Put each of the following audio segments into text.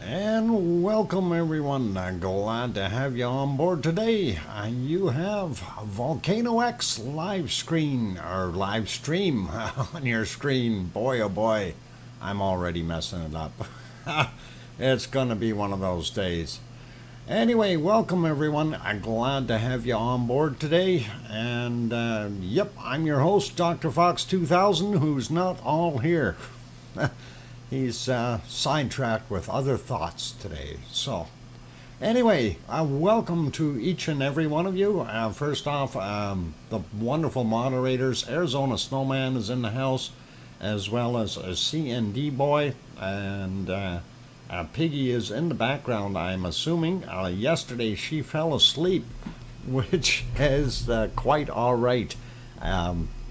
And welcome everyone. Glad to have you on board today. You have VolcanoX live screen or live stream on your screen. Boy, oh boy, I'm already messing it up. It's gonna be one of those days. Anyway, welcome everyone. I'm glad to have you on board today. And yep, I'm your host, DrFox2000, who's not all here. He's sidetracked with other thoughts today. So, anyway, welcome to each and every one of you. First off, the wonderful moderators. Arizona Snowman is in the house, as well as a C&D boy, and Piggy is in the background, I'm assuming. Yesterday she fell asleep, which is quite all right.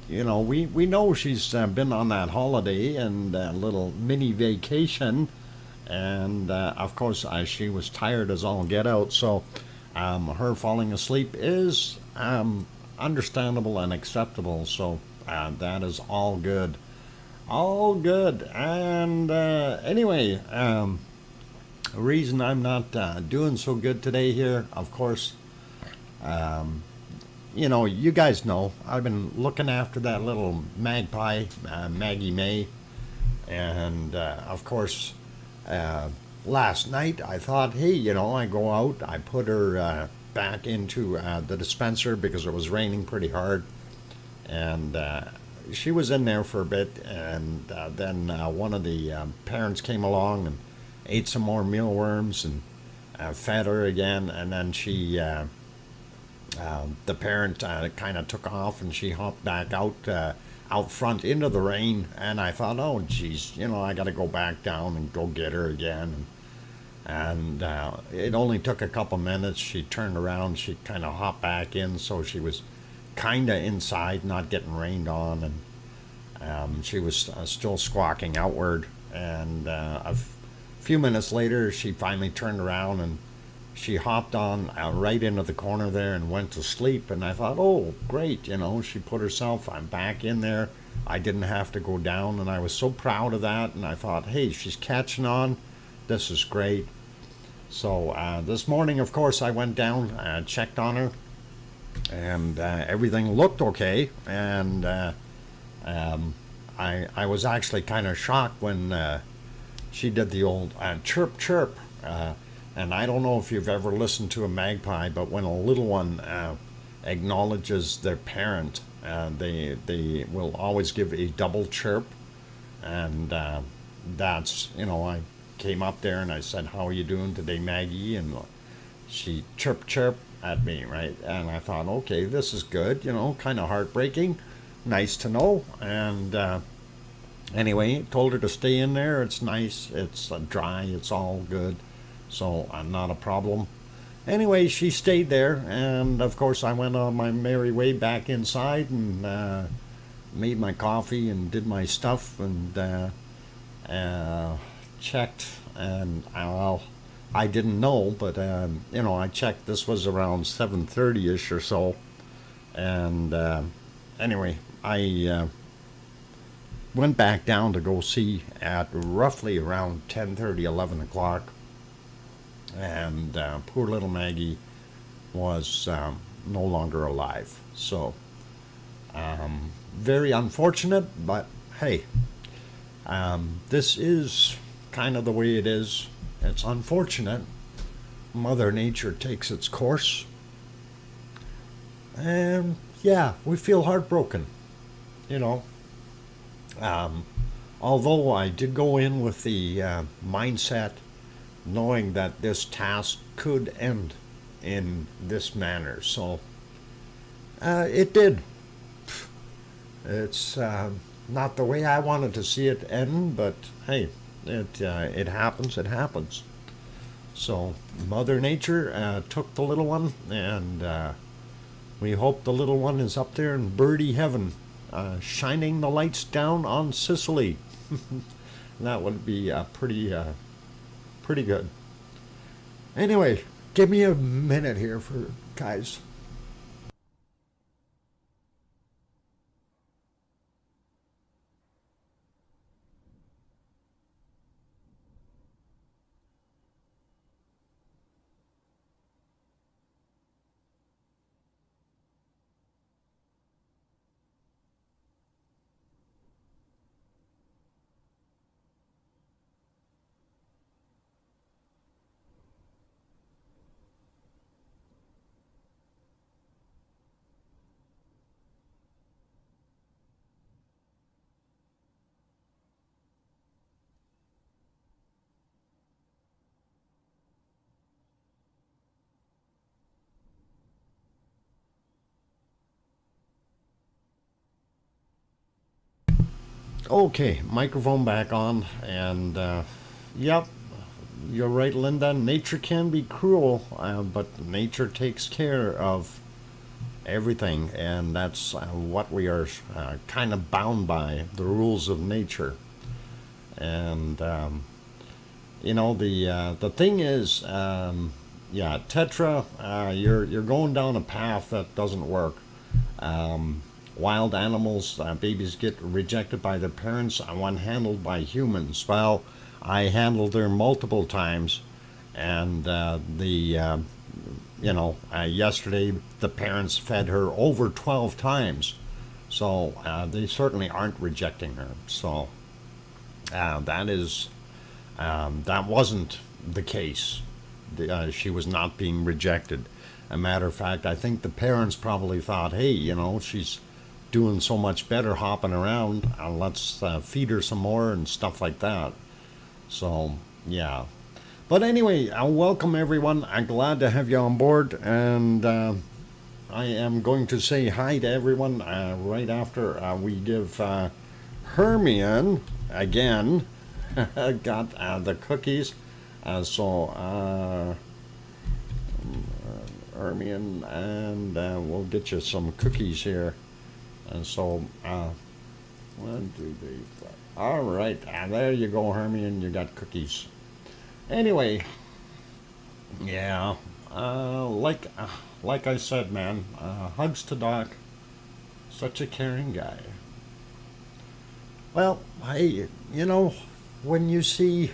We know she's been on that holiday and a little mini vacation, and of course she was tired as all get out, so her falling asleep is understandable and acceptable, so that is all good. All good. And anyway, the reason I'm not doing so good today here, of course, you guys know, I've been looking after that little magpie, Maggie May, and of course, last night I thought, hey, I go out, I put her back into the dispenser because it was raining pretty hard, and she was in there for a bit, and then one of the parents came along and ate some more mealworms and fed her again, and then the parent kind of took off and she hopped back out front into the rain, and I thought, oh geez, I got to go back down and go get her again, and it only took a couple minutes. She turned around, she kind of hopped back in, so she was kind of inside, not getting rained on, and she was still squawking outward, and a few minutes later she finally turned around and she hopped on right into the corner there and went to sleep, and I thought, oh great, she put herself, I'm back in there, I didn't have to go down, and I was so proud of that, and I thought, hey, she's catching on, this is great. So this morning, of course, I went down, checked on her, and everything looked okay, and I was actually kind of shocked when she did the old chirp chirp, and I don't know if you've ever listened to a magpie, but when a little one acknowledges their parent, they will always give a double chirp, and that's, I came up there and I said, how are you doing today, Maggie? And she chirp chirp at me, right? And I thought, okay, this is good, kind of heartbreaking, nice to know. And anyway, told her to stay in there, it's nice, it's dry, it's all good, so not a problem. Anyway, she stayed there, and of course I went on my merry way back inside and made my coffee and did my stuff and checked, and I didn't know, but I checked. This was around 7:30ish or so, and anyway, I went back down to go see at roughly around 10:30, 11 o'clock, and poor little Maggie was no longer alive. So very unfortunate, but hey, this is kind of the way it is. It's unfortunate. Mother Nature takes its course, and yeah, we feel heartbroken, although I did go in with the mindset knowing that this task could end in this manner, so it did. It's not the way I wanted to see it end, but hey, it happens. So Mother Nature took the little one, and we hope the little one is up there in birdie heaven, shining the lights down on Sicily. That would be pretty good. Anyway, give me a minute here for guys. Okay, microphone back on, and yep, you're right, Linda. Nature can be cruel, but nature takes care of everything, and that's what we are kind of bound by, the rules of nature. And the thing is, yeah, Tetra, you're going down a path that doesn't work. Wild animals, babies get rejected by their parents when handled by humans. Well, I handled her multiple times, and yesterday the parents fed her over 12 times. So they certainly aren't rejecting her. So that wasn't the case. She was not being rejected. A matter of fact, I think the parents probably thought, hey, she's doing so much better hopping around. Let's feed her some more and stuff like that. So, yeah. But anyway, welcome everyone. I'm glad to have you on board. And I am going to say hi to everyone right after we give Hermione again got the cookies. Hermione, and we'll get you some cookies here. And so, 1, 2, 3, 4. All right, there you go, Hermione. You got cookies. Anyway, yeah, like I said, man, hugs to Doc. Such a caring guy. Well, hey, when you see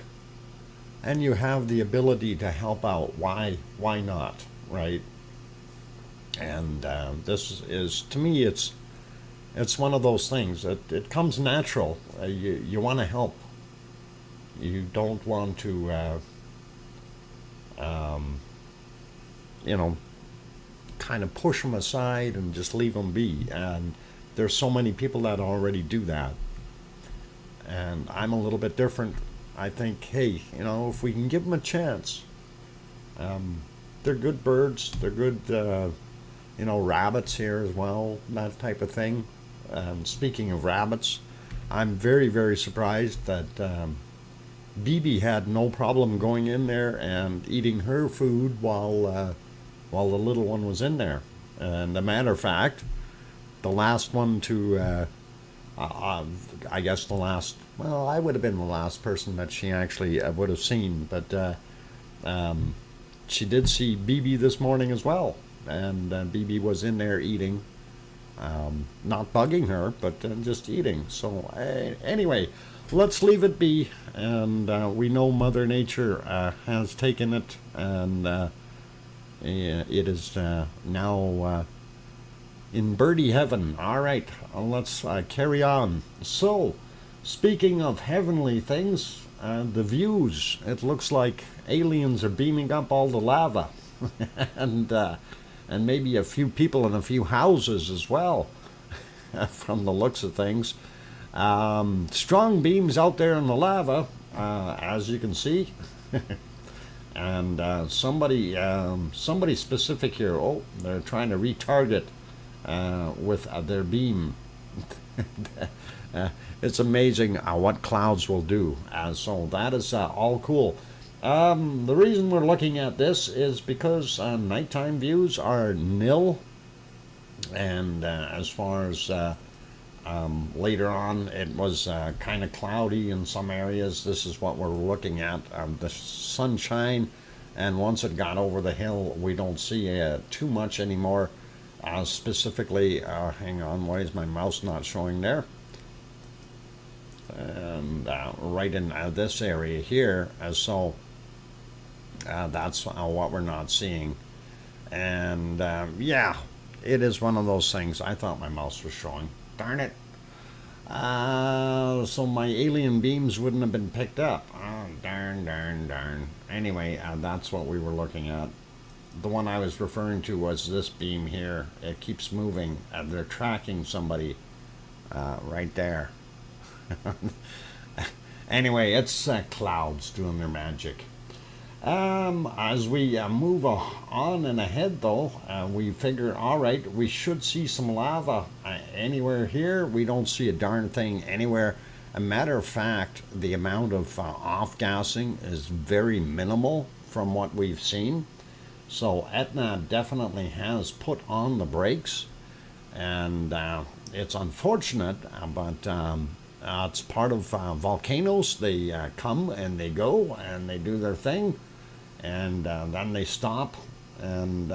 and you have the ability to help out, why not, right? And this is, to me, it's one of those things that it comes natural. You want to help. You don't want to, kind of push them aside and just leave them be. And there's so many people that already do that. And I'm a little bit different. I think, hey, if we can give them a chance, they're good birds. They're good, rabbits here as well, that type of thing. Speaking of rabbits, I'm very, very surprised that BB had no problem going in there and eating her food while the little one was in there. And a matter of fact, the last one to, I guess I would have been the last person that she actually would have seen, but she did see BB this morning as well. And BB was in there eating, not bugging her, but just eating. So anyway, let's leave it be. And we know Mother Nature has taken it, and it is now in birdie heaven. All right, let's carry on. So, speaking of heavenly things, the views, it looks like aliens are beaming up all the lava. And maybe a few people in a few houses as well, from the looks of things. Strong beams out there in the lava, as you can see. And somebody specific here, they're trying to retarget with their beam. It's amazing what clouds will do. So that is all cool. The reason we're looking at this is because nighttime views are nil, and as far as later on, it was kind of cloudy in some areas. This is what we're looking at, the sunshine, and once it got over the hill, we don't see too much anymore. Specifically, hang on, why is my mouse not showing there? And right in this area here, so that's what we're not seeing. And yeah, it is one of those things. I thought my mouse was showing. Darn it. So my alien beams wouldn't have been picked up. Oh, darn. Anyway, that's what we were looking at. The one I was referring to was this beam here. It keeps moving. They're tracking somebody right there. Anyway, it's clouds doing their magic. As we move on and ahead, though, we figure, all right, we should see some lava anywhere here. We don't see a darn thing anywhere. A matter of fact, the amount of off-gassing is very minimal from what we've seen. So Etna definitely has put on the brakes, and it's unfortunate, but it's part of volcanoes. They come and they go and they do their thing, and then they stop, and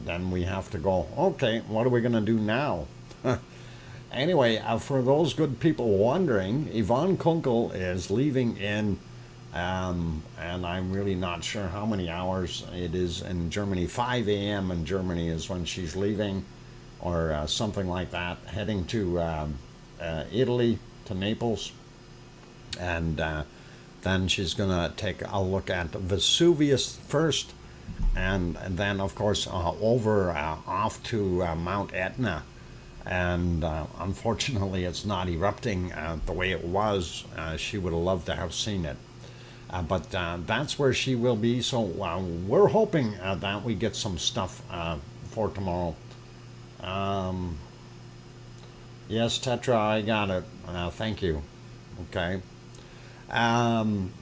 then we have to go, okay, what are we going to do now? Anyway, for those good people wondering, Yvonne Kunkel is leaving in, and I'm really not sure how many hours it is in Germany. 5 a.m. in Germany is when she's leaving, or something like that, heading to Italy, to Naples. And then she's going to take a look at Vesuvius first, and then, of course, over off to Mount Etna. And unfortunately, it's not erupting the way it was. She would have loved to have seen it. But that's where she will be. So we're hoping that we get some stuff for tomorrow. Yes, Tetra, I got it. Thank you. Okay.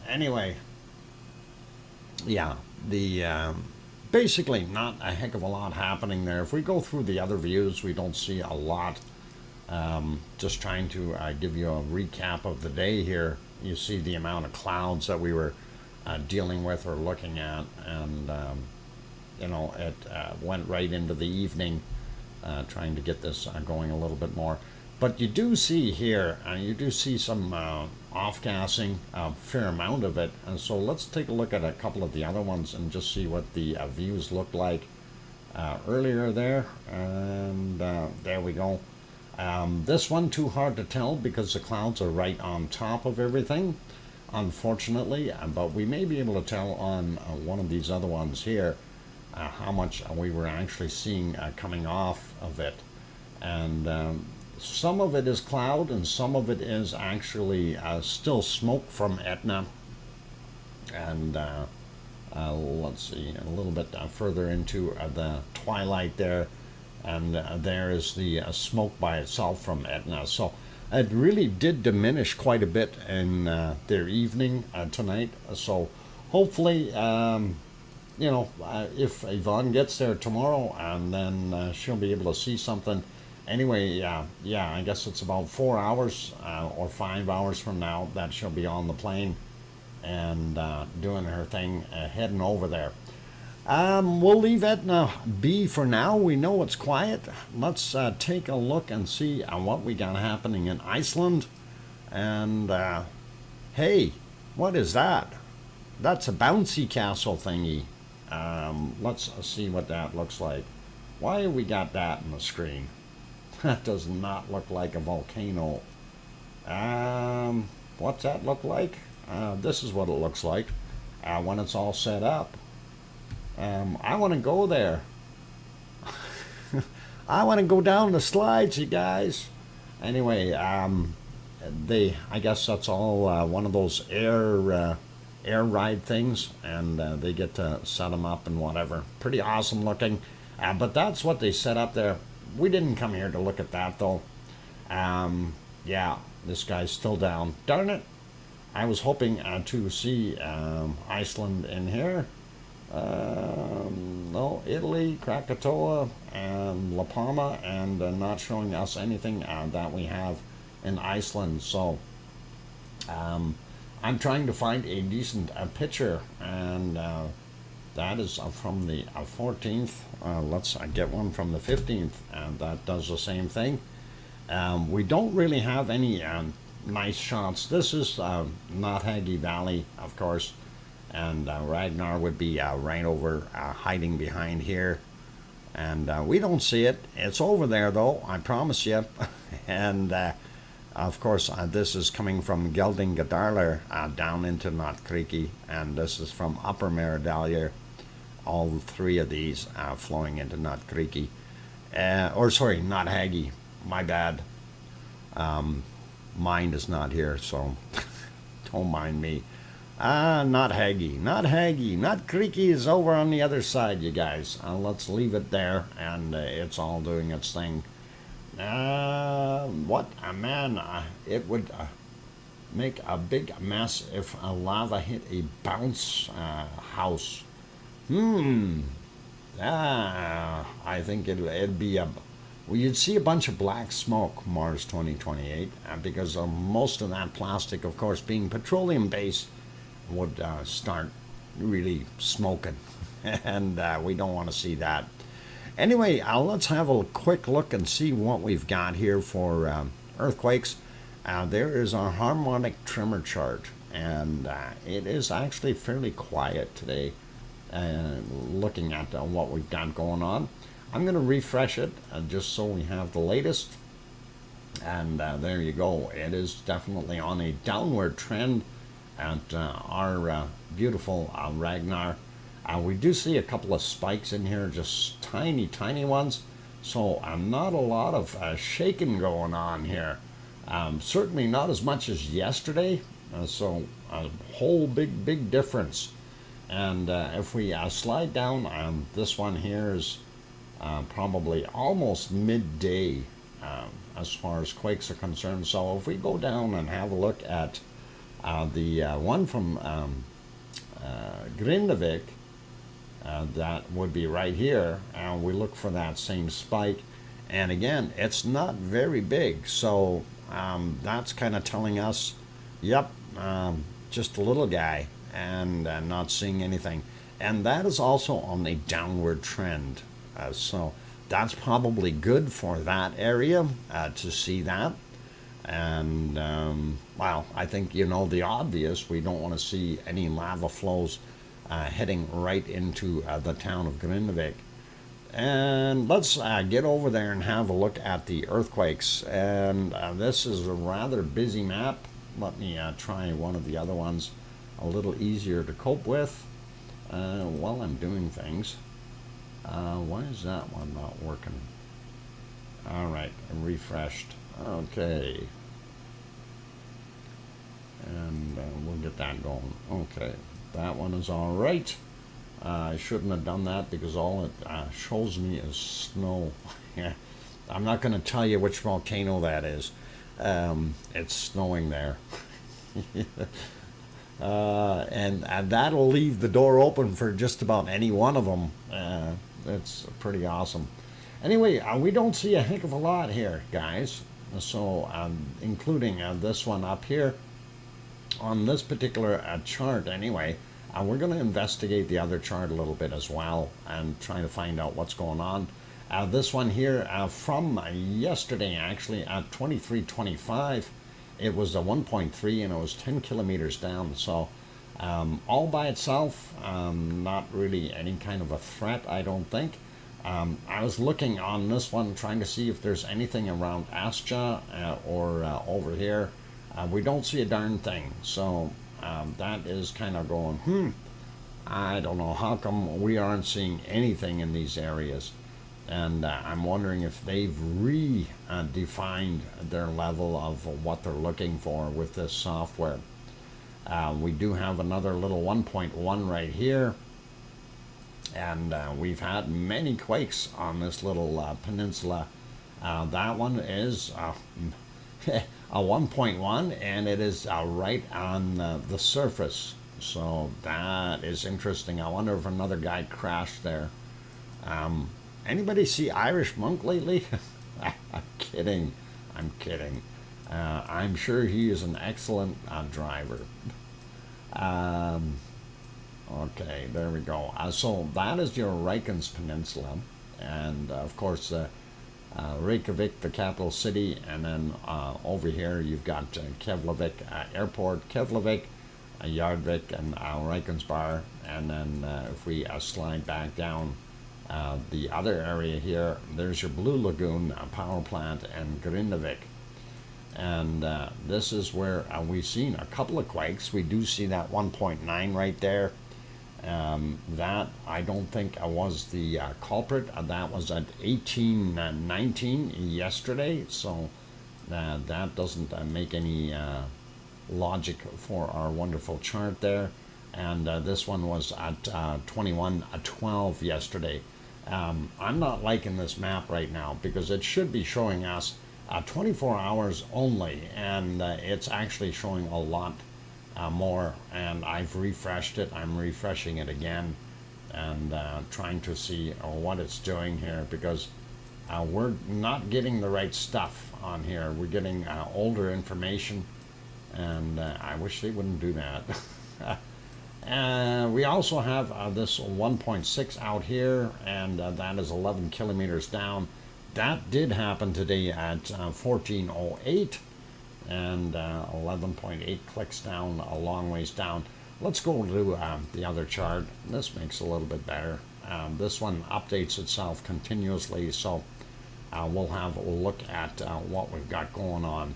Anyway, yeah, the basically not a heck of a lot happening there. If we go through the other views, we don't see a lot. Just trying to give you a recap of the day here. You see the amount of clouds that we were dealing with or looking at, and you know, it went right into the evening, trying to get this going a little bit more. But you do see here, you do see some off-gassing, a fair amount of it. And so let's take a look at a couple of the other ones and just see what the views look like earlier there. And there we go. This one, too hard to tell because the clouds are right on top of everything, unfortunately. But we may be able to tell on one of these other ones here how much we were actually seeing coming off of it. And some of it is cloud, and some of it is actually still smoke from Etna. And let's see, a little bit further into the twilight there, and there is the smoke by itself from Etna. So it really did diminish quite a bit in their evening tonight. So hopefully, you know, if Yvonne gets there tomorrow, and then she'll be able to see something. Anyway, yeah, I guess it's about 4 hours or 5 hours from now that she'll be on the plane and doing her thing, heading over there. We'll leave Etna be for now. We know it's quiet. Let's take a look and see what we got happening in Iceland. And hey, what is that? That's a bouncy castle thingy. Let's see what that looks like. Why have we got that on the screen? That does not look like a volcano. What's that look like? This is what it looks like when it's all set up. I want to go there. I want to go down the slides, you guys. Anyway, I guess that's all one of those air ride things, and they get to set them up and whatever. Pretty awesome looking. But that's what they set up there. We didn't come here to look at that, though. Yeah, this guy's still down. Darn it. I was hoping to see Iceland in here. No, Italy, Krakatoa, and La Palma, and not showing us anything that we have in Iceland. So I'm trying to find a decent picture, and that is from the 14th. Let's get one from the 15th, and that does the same thing. We don't really have any nice shots. This is Nathagi Valley, of course, and Ragnar would be right over hiding behind here, and we don't see it. It's over there, though, I promise you. And of course, this is coming from Geldingadalur down into Notkriki, and this is from Upper Meridalier. All three of these flowing into Notkriki. Or sorry, Nothagi. My bad. Mind is not here, so don't mind me. Nothagi. Notkriki is over on the other side, you guys. Let's leave it there, and it's all doing its thing. What? Man, it would... make a big mess if a lava hit a bounce house. I think it'd be a. Well, you'd see a bunch of black smoke, Mars 2028, because most of that plastic, of course, being petroleum based, would start really smoking, and we don't want to see that. Anyway, let's have a quick look and see what we've got here for earthquakes. There is our harmonic tremor chart, and it is actually fairly quiet today, looking at what we've got going on. I'm going to refresh it just so we have the latest, and there you go. It is definitely on a downward trend at our beautiful Ragnar. We do see a couple of spikes in here, just tiny ones, so not a lot of shaking going on here. Certainly not as much as yesterday, so a whole big difference. And if we slide down, this one here is probably almost midday as far as quakes are concerned. So if we go down and have a look at the one from Grindavik, that would be right here, and we look for that same spike, and again, it's not very big, so that's kind of telling us, yep, just a little guy, and not seeing anything. And that is also on a downward trend, so that's probably good for that area to see that. And well, I think, you know, the obvious, we don't want to see any lava flows heading right into the town of Grindavik. And let's get over there and have a look at the earthquakes. And this is a rather busy map. Let me try one of the other ones, a little easier to cope with while I'm doing things. Why is that one not working? All right, I'm refreshed. Okay. And we'll get that going. Okay, that one is all right. I shouldn't have done that because all it shows me is snow. I'm not going to tell you which volcano that is. It's snowing there. And that'll leave the door open for just about any one of them. It's pretty awesome. Anyway, we don't see a heck of a lot here, guys. So, including this one up here, on this particular chart anyway, we're going to investigate the other chart a little bit as well and try to find out what's going on. This one here from yesterday, actually, at 23:25, it was a 1.3 and it was 10 kilometers down. So all by itself, not really any kind of a threat, I don't think. I was looking on this one, trying to see if there's anything around Astja or over here. We don't see a darn thing. So that is kind of going, I don't know, how come we aren't seeing anything in these areas? And I'm wondering if they've redefined their level of what they're looking for with this software. We do have another little 1.1 right here. And we've had many quakes on this little peninsula. That one is a 1.1, and it is right on the surface. So that is interesting. I wonder if another guy crashed there. Anybody see Irish Monk lately? I'm kidding. I'm sure he is an excellent driver. Okay, there we go. So that is your Reykjanes Peninsula, and of course Reykjavik, the capital city, and then over here you've got Keflavik Airport, Keflavik, Yardvik, and Reykjanesbar, and then if we slide back down the other area here, there's your Blue Lagoon power plant and Grindavik. And this is where we've seen a couple of quakes. We do see that 1.9 right there. That I don't think was the culprit. That was at 18:19 yesterday. So that doesn't make any logic for our wonderful chart there. And this one was at 21:12 yesterday. I'm not liking this map right now because it should be showing us 24 hours only, and it's actually showing a lot more, and I've refreshed it. I'm refreshing it again and trying to see what it's doing here, because we're not getting the right stuff on here. We're getting older information, and I wish they wouldn't do that. We also have this 1.6 out here, and that is 11 kilometers down. That did happen today at 14:08, and 11.8 clicks down, a long ways down. Let's go to the other chart. This makes a little bit better. This one updates itself continuously, so we'll have a look at what we've got going on.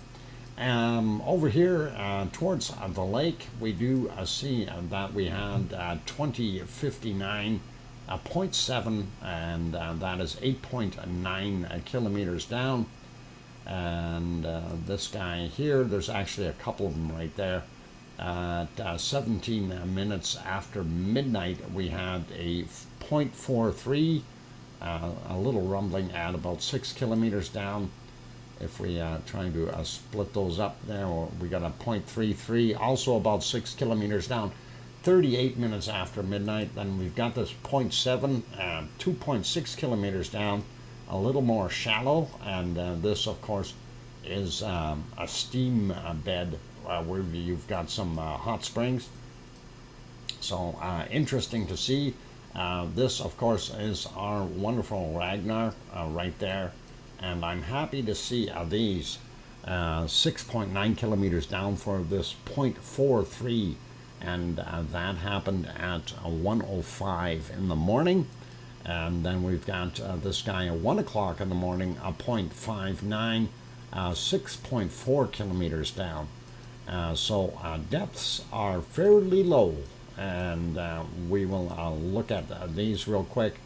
Over here towards the lake, we do see that we had 2059.7, and that is 8.9 kilometers down. And this guy here, there's actually a couple of them right there. At 17 minutes after midnight, we had a 0.43, a little rumbling at about 6 kilometers down. If we try to split those up there, we got a 0.33, also about 6 kilometers down. 38 minutes after midnight, then we've got this 0.7, 2.6 kilometers down, a little more shallow, and this, of course, is a steam bed where you've got some hot springs. So interesting to see. This, of course, is our wonderful Ragnar right there, and I'm happy to see these 6.9 kilometers down for this 0.43, and that happened at 1:05 in the morning. And then we've got this guy at 1 o'clock in the morning, a 0.59, 6.4 kilometers down. So depths are fairly low, and we will look at these real quick.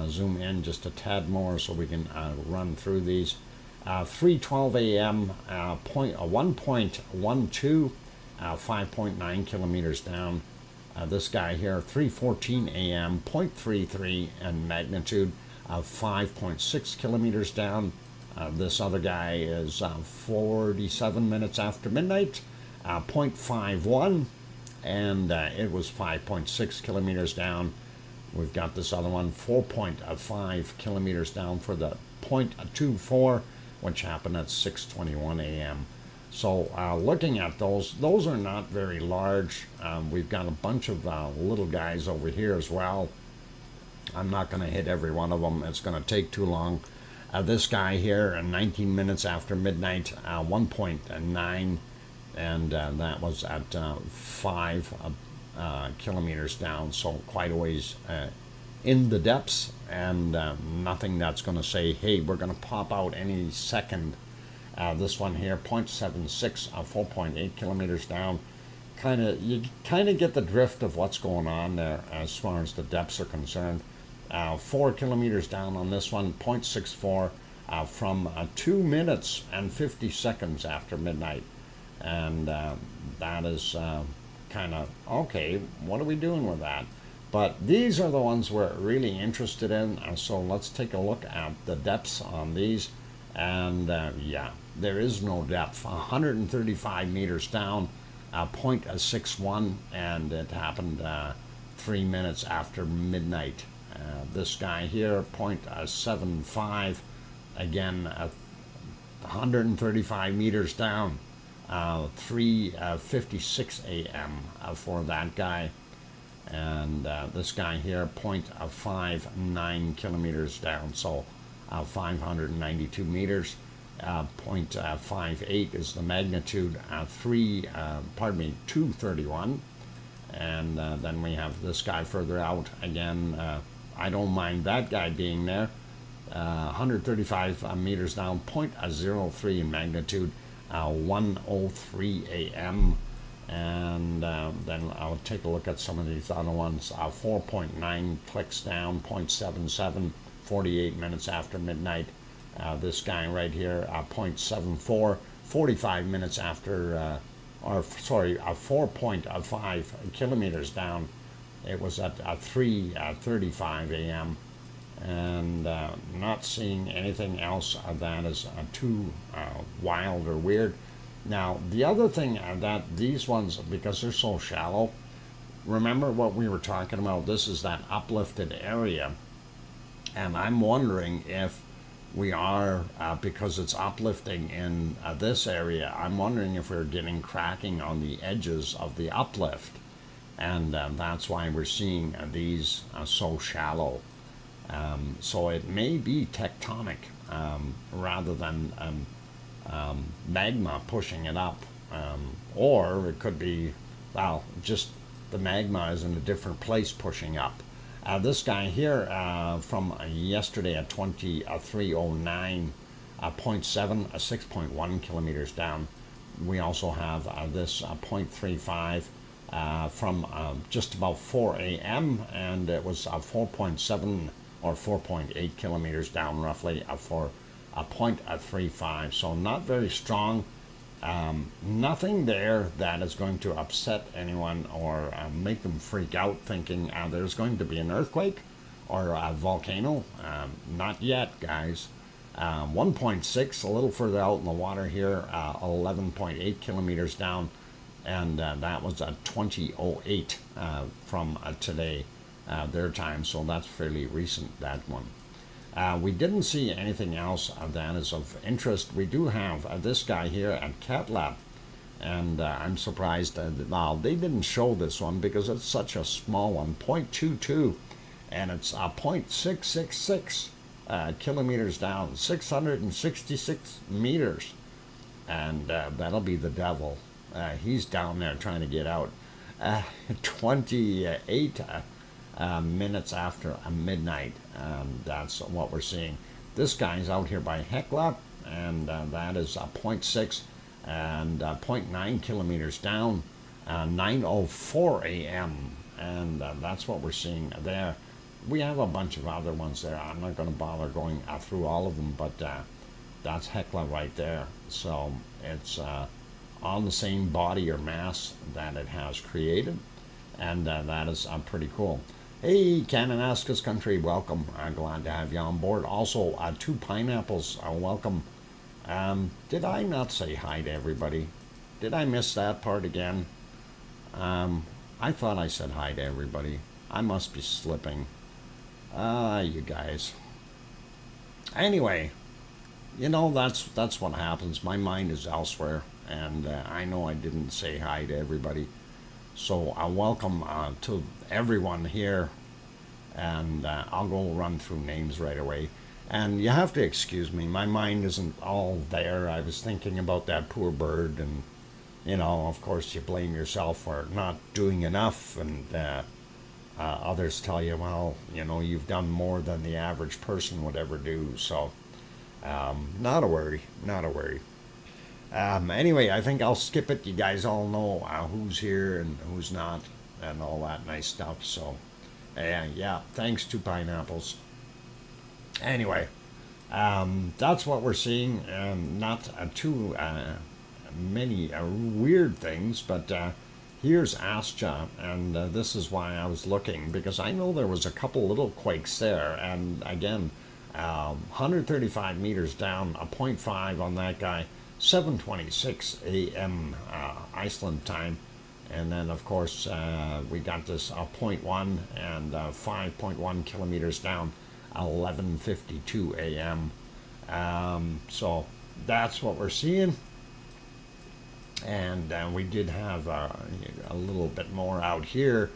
Zoom in just a tad more so we can run through these. 3:12 a.m. 1.12, 5.9 kilometers down. This guy here, 3:14 a.m., 0.33, and magnitude of 5.6 kilometers down. This other guy is 47 minutes after midnight, 0.51, and it was 5.6 kilometers down. We've got this other one, 4.5 kilometers down for the 0.24, which happened at 6:21 a.m. So looking at those are not very large. We've got a bunch of little guys over here as well. I'm not going to hit every one of them. It's going to take too long. This guy here, 19 minutes after midnight, 1.9, and that was at 5 kilometers down, so quite a ways in the depths, and nothing that's going to say, hey, we're going to pop out any second. This one here, 0.76, 4.8 kilometers down. You kind of get the drift of what's going on there as far as the depths are concerned. 4 kilometers down on this one, 0.64, from 2 minutes and 50 seconds after midnight. And that is kind of, okay, what are we doing with that? But these are the ones we're really interested in, so let's take a look at the depths on these. And yeah, there is no depth. 135 meters down, 0.61, and it happened 3 minutes after midnight. This guy here, 0.75, again 135 meters down, 3:56 a.m. For that guy. And this guy here, 0.59 kilometers down, so 592 meters. 0.58 is the magnitude, 231. And then we have this guy further out. Again, I don't mind that guy being there. 135 meters down, 0.03 in magnitude, 1:03 a.m. And then I'll take a look at some of these other ones. 4.9 clicks down, 0.77, 48 minutes after midnight. This guy right here, 0.74, 45 minutes after, 4.5 kilometers down. It was at 3:35 a.m. and not seeing anything else that is too wild or weird. Now, the other thing that these ones, because they're so shallow, remember what we were talking about? This is that uplifted area. And I'm wondering if we are, because it's uplifting in this area, I'm wondering if we're getting cracking on the edges of the uplift. And that's why we're seeing these so shallow. So it may be tectonic rather than magma pushing it up. Or it could be, well, just the magma is in a different place pushing up. This guy here from yesterday at 2309, 0.7, 6.1 kilometers down. We also have this 0.35 from just about 4 a.m. and it was 4.7 or 4.8 kilometers down roughly for 0.35. So not very strong. Nothing there that is going to upset anyone or make them freak out thinking there's going to be an earthquake or a volcano. Not yet, guys. 1.6, a little further out in the water here, 11.8 kilometers down, and that was at 2008 from today, their time, so that's fairly recent, that one. We didn't see anything else that is of interest. We do have this guy here at Cat Lab, and I'm surprised well, they didn't show this one because it's such a small one, 0.22, and it's 0.666 kilometers down, 666 meters, and that'll be the devil. He's down there trying to get out. 28 minutes after midnight. That's what we're seeing. This guy's out here by Hecla, and that is 0.6 and 0.9 kilometers down, 9:04 a.m. And that's what we're seeing there. We have a bunch of other ones there. I'm not going to bother going through all of them, but that's Hecla right there. So it's on the same body or mass that it has created, and that is pretty cool. Hey, Kananaskis country, welcome. I'm glad to have you on board. Also, 2 pineapples, welcome. Did I not say hi to everybody? Did I miss that part again? I thought I said hi to everybody. I must be slipping. You guys. Anyway, you know, that's what happens. My mind is elsewhere, and I know I didn't say hi to everybody. So welcome to everyone here, and I'll go run through names right away. And you have to excuse me, my mind isn't all there. I was thinking about that poor bird, and you know, of course you blame yourself for not doing enough, and others tell you, well, you know, you've done more than the average person would ever do. So not a worry, not a worry. Anyway, I think I'll skip it. You guys all know who's here and who's not and all that nice stuff. So, yeah, thanks to pineapples. Anyway, that's what we're seeing. Not too many weird things, but here's Astra, and this is why I was looking, because I know there was a couple little quakes there, and again, 135 meters down, a 0.5 on that guy. 7:26 a.m. Iceland time, and then of course we got this 0.1 and 5.1 kilometers down, 11:52 a.m. So that's what we're seeing, and we did have a little bit more out here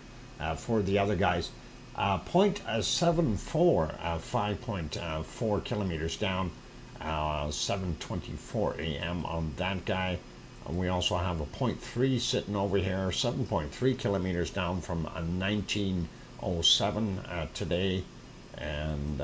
for the other guys. 0.74, 5.4 kilometers down. 7:24 a.m. on that guy. We also have a 0.3 sitting over here, 7.3 kilometers down from 1907 today, and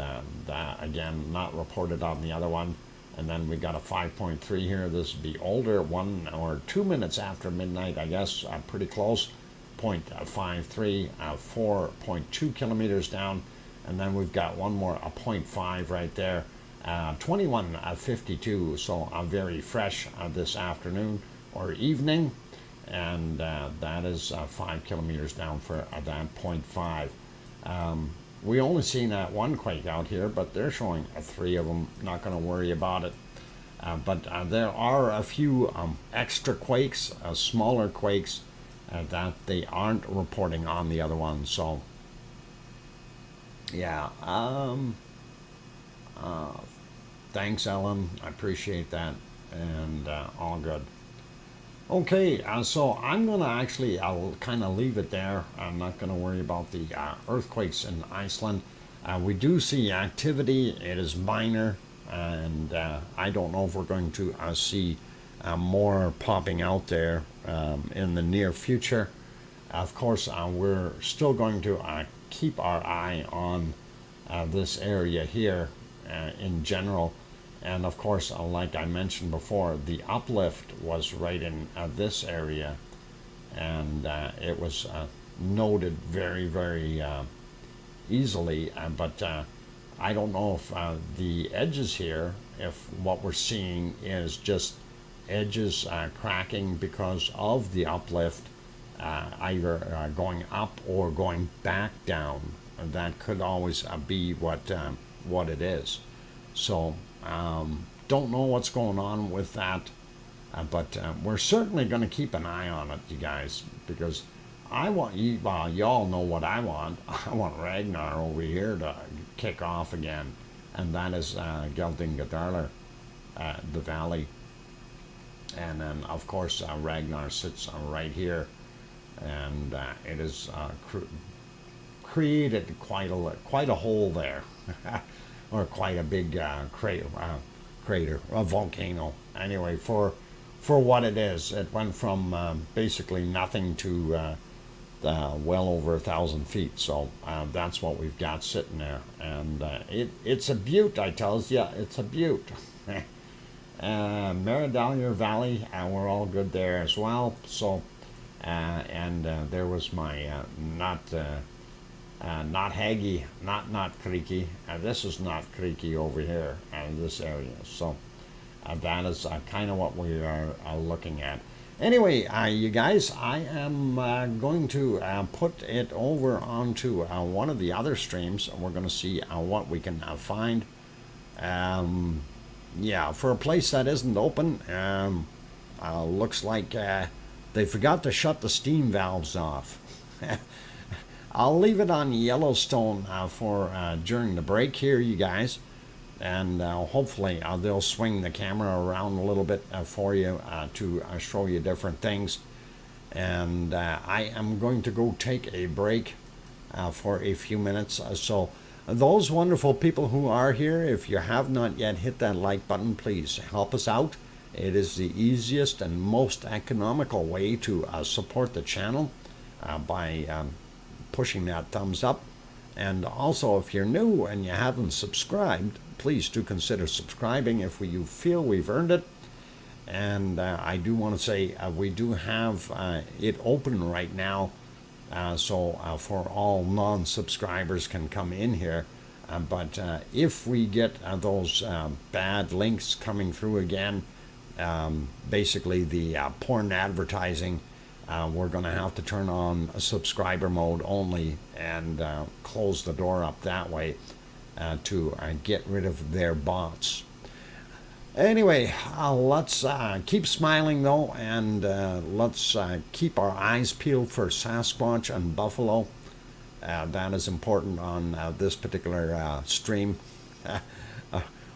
that again not reported on the other one. And then we got a 5.3 here. This would be older, 1 or 2 minutes after midnight, I guess, pretty close. 0.53, 4.2 kilometers down, and then we've got one more, a 0.5 right there. 21:52, so very fresh this afternoon or evening, and that is 5 kilometers down for that 0.5. we only seen that one quake out here, but they're showing three of them. Not going to worry about it. But there are a few extra quakes, smaller quakes, that they aren't reporting on the other ones. So, yeah. Thanks, Ellen. I appreciate that. And all good. Okay, so I'm going to actually, I'll kind of leave it there. I'm not going to worry about the earthquakes in Iceland. We do see activity. It is minor. And I don't know if we're going to see more popping out there in the near future. Of course, we're still going to keep our eye on this area here in general. And of course, like I mentioned before, the uplift was right in this area, and it was noted very, very easily. But I don't know if the edges here, if what we're seeing is just edges cracking because of the uplift, either going up or going back down. That could always be what it is. So don't know what's going on with that, but we're certainly going to keep an eye on it, you guys, because I want you, well, y'all know what I want. I want Ragnar over here to kick off again, and that is Geldingadalur, the valley. And then, of course, Ragnar sits right here, and it is created quite a hole there, or quite a big crater, a volcano. Anyway, for what it is, it went from basically nothing to well over 1,000 feet. So that's what we've got sitting there, and it's a butte. I tells you, it's a butte. Maridalia Valley, we're all good there as well. So, and there was my not Haggy, not Creaky. This is not Creaky over here in this area. So that is kind of what we are looking at. Anyway, you guys, I am going to put it over onto one of the other streams. We're going to see what we can find. Yeah, for a place that isn't open, looks like they forgot to shut the steam valves off. I'll leave it on Yellowstone for during the break here, you guys. And hopefully they'll swing the camera around a little bit for you to show you different things. And I am going to go take a break for a few minutes. So those wonderful people who are here, if you have not yet hit that like button, please help us out. It is the easiest and most economical way to support the channel by pushing that thumbs up. And also, if you're new and you haven't subscribed, please do consider subscribing if you feel we've earned it. And I do want to say we do have it open right now, so for all non-subscribers can come in here. But if we get those bad links coming through again, basically the porn advertising, we're going to have to turn on a subscriber mode only and close the door up that way to get rid of their bots. Anyway, let's keep smiling though, and let's keep our eyes peeled for Sasquatch and buffalo. That is important on this particular stream,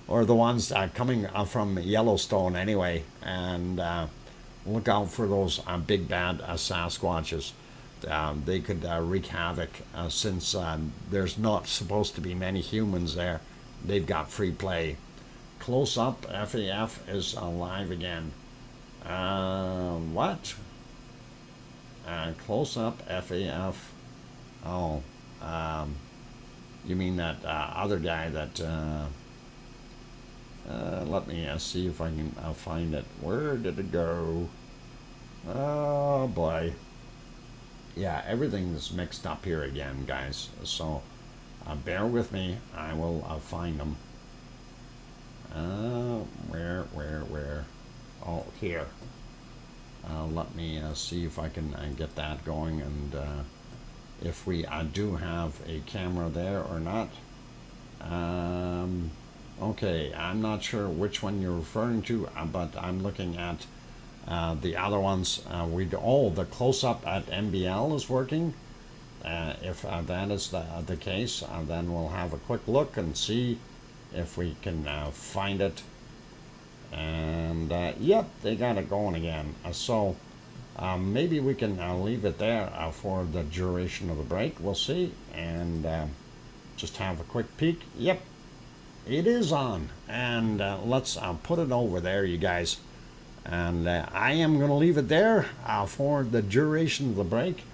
or the ones coming from Yellowstone anyway. And look out for those big bad Sasquatches. They could wreak havoc since there's not supposed to be many humans there. They've got free play. Close up FAF is alive again. What? Close up FAF. Oh, you mean that other guy that let me see if I can find it. Where did it go? Oh boy. Yeah, everything's mixed up here again, guys. So bear with me. I will find them. Where? Oh, here. Let me see if I can get that going, and if we do have a camera there or not. Okay, I'm not sure which one you're referring to, but I'm looking at the other ones. The close-up at MBL is working. If that is the case, then we'll have a quick look and see if we can find it. And yep, they got it going again. So maybe we can leave it there for the duration of the break. We'll see, and just have a quick peek. Yep, it is on, and let's put it over there, you guys. And I am going to leave it there for the duration of the break.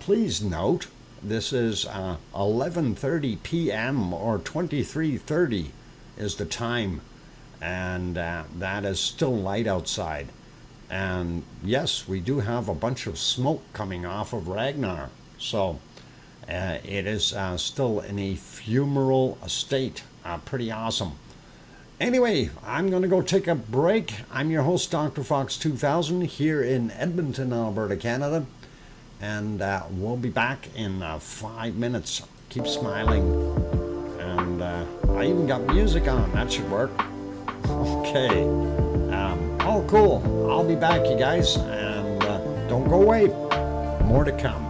Please note, this is 11:30 p.m. or 23:30 is the time, and that is still light outside. And yes, we do have a bunch of smoke coming off of Ragnar, so it is still in a fumarole state. Pretty awesome. Anyway, I'm going to go take a break. I'm your host, DrFox2000, here in Edmonton, Alberta, Canada. And we'll be back in 5 minutes. Keep smiling. And I even got music on. That should work. Okay. Oh, cool. I'll be back, you guys. And don't go away. More to come.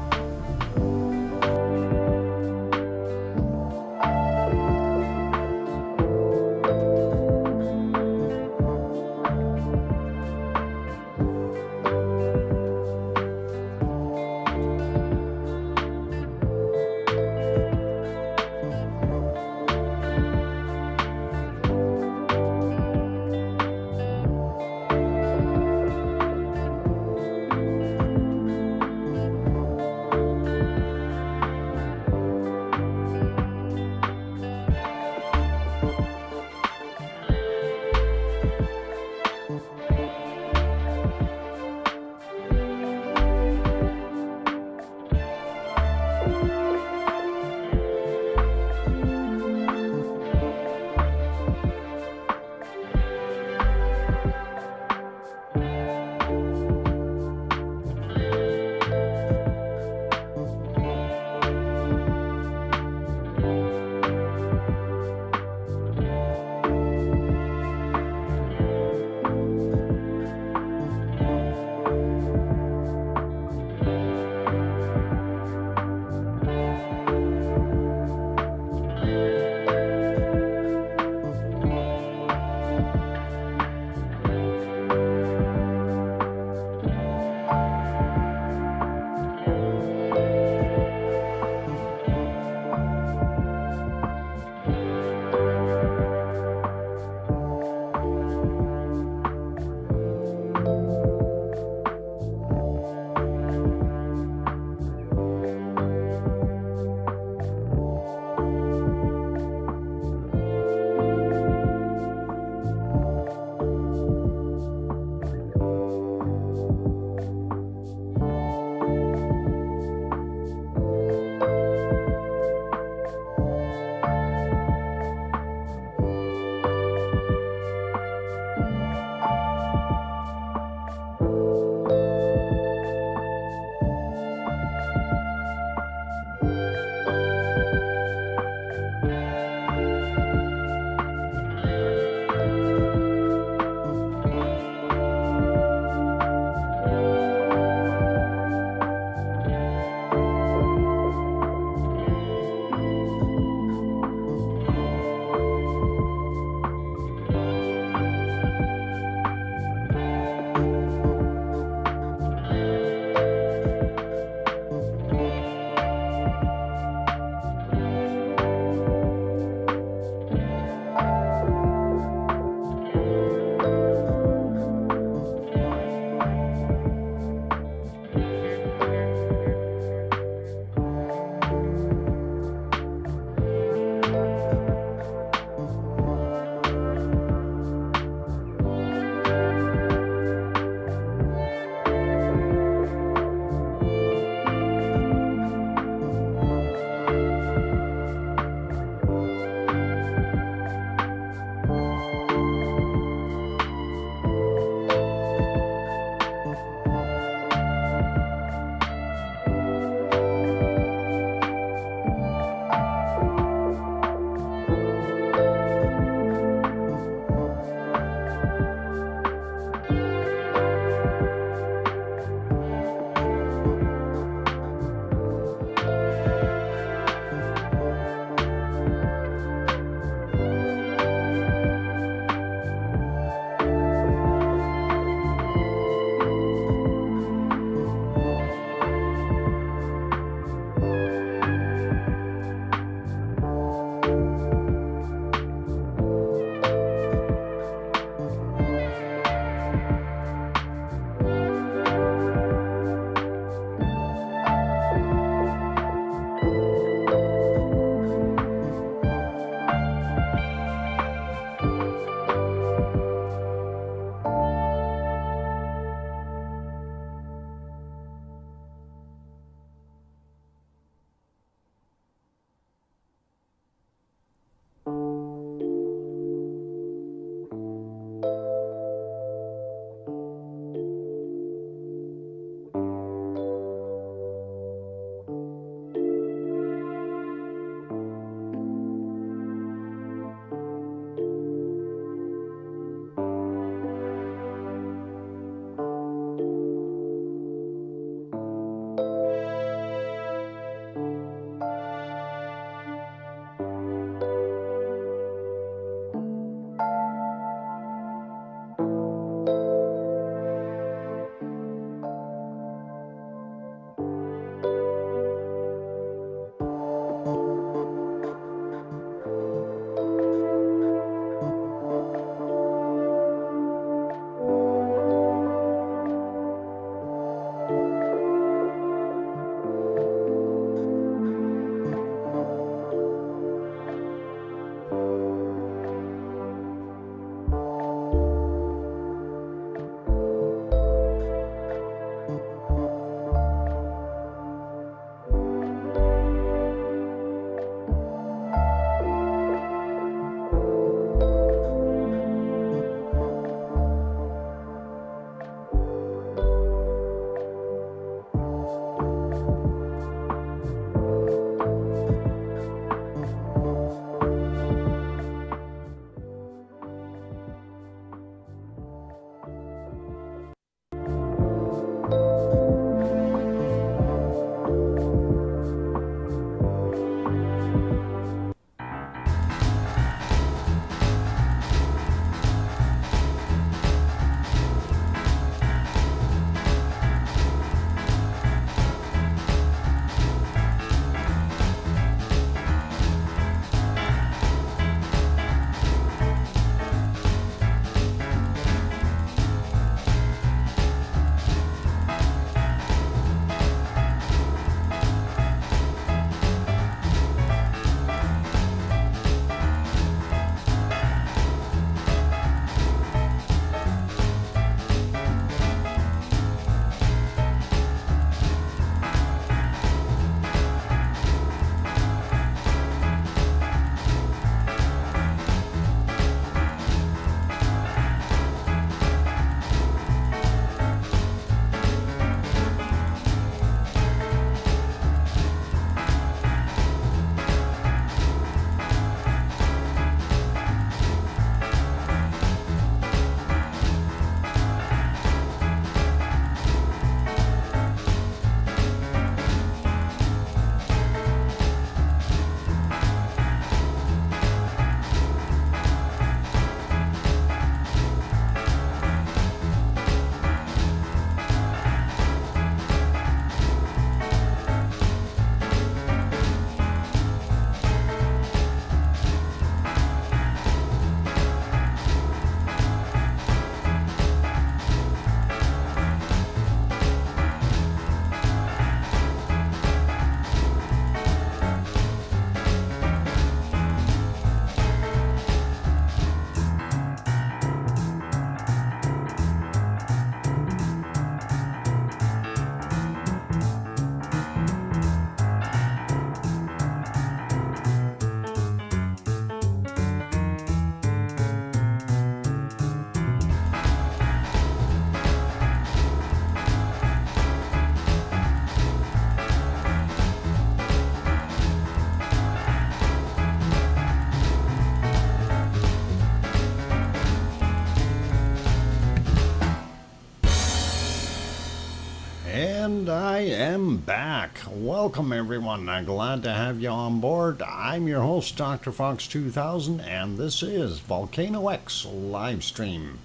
And I am back. Welcome everyone. I'm glad to have you on board. I'm your host, DrFox2000, and this is VolcanoX live stream.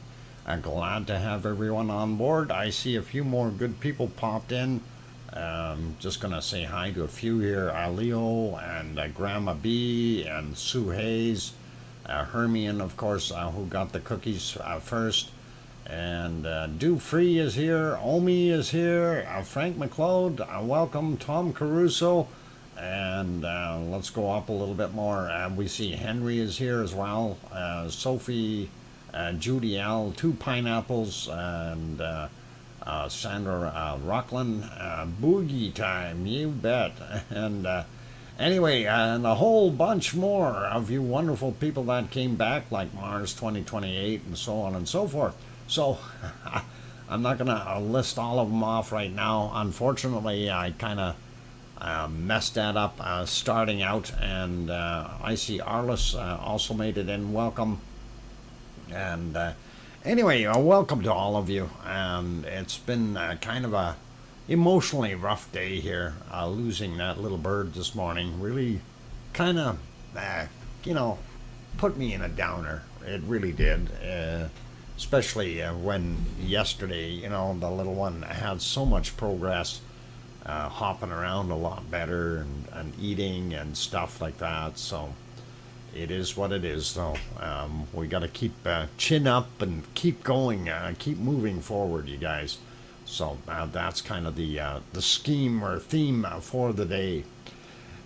I'm glad to have everyone on board. I see a few more good people popped in. Just gonna say hi to a few here. Leo and Grandma B and Sue Hayes. Hermione, of course, who got the cookies first. And Do Free is here, Omi is here, Frank McLeod, welcome, Tom Caruso, and let's go up a little bit more. We see Henry is here as well, Sophie, Judy L, Two Pineapples, and Sandra Rockland, Boogie Time, you bet. And anyway, and a whole bunch more of you wonderful people that came back, like Mars 2028 and so on and so forth. So, I'm not going to list all of them off right now. Unfortunately, I kind of messed that up starting out. And I see Arliss also made it in. Welcome. And anyway, welcome to all of you. It's been kind of a emotionally rough day here. Losing that little bird this morning really kind of, put me in a downer. It really did. Especially when yesterday, the little one had so much progress, hopping around a lot better and eating and stuff like that. So it is what it is, though. We got to keep chin up and keep going, keep moving forward, you guys. So that's kind of the scheme or theme for the day.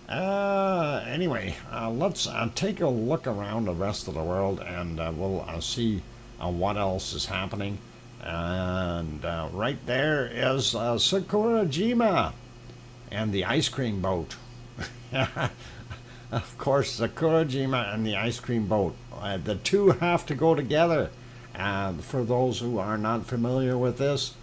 Anyway, let's take a look around the rest of the world, and we'll see what else is happening. And right there is Sakurajima and the ice cream boat. Of course, Sakurajima and the ice cream boat. The two have to go together. For those who are not familiar with this,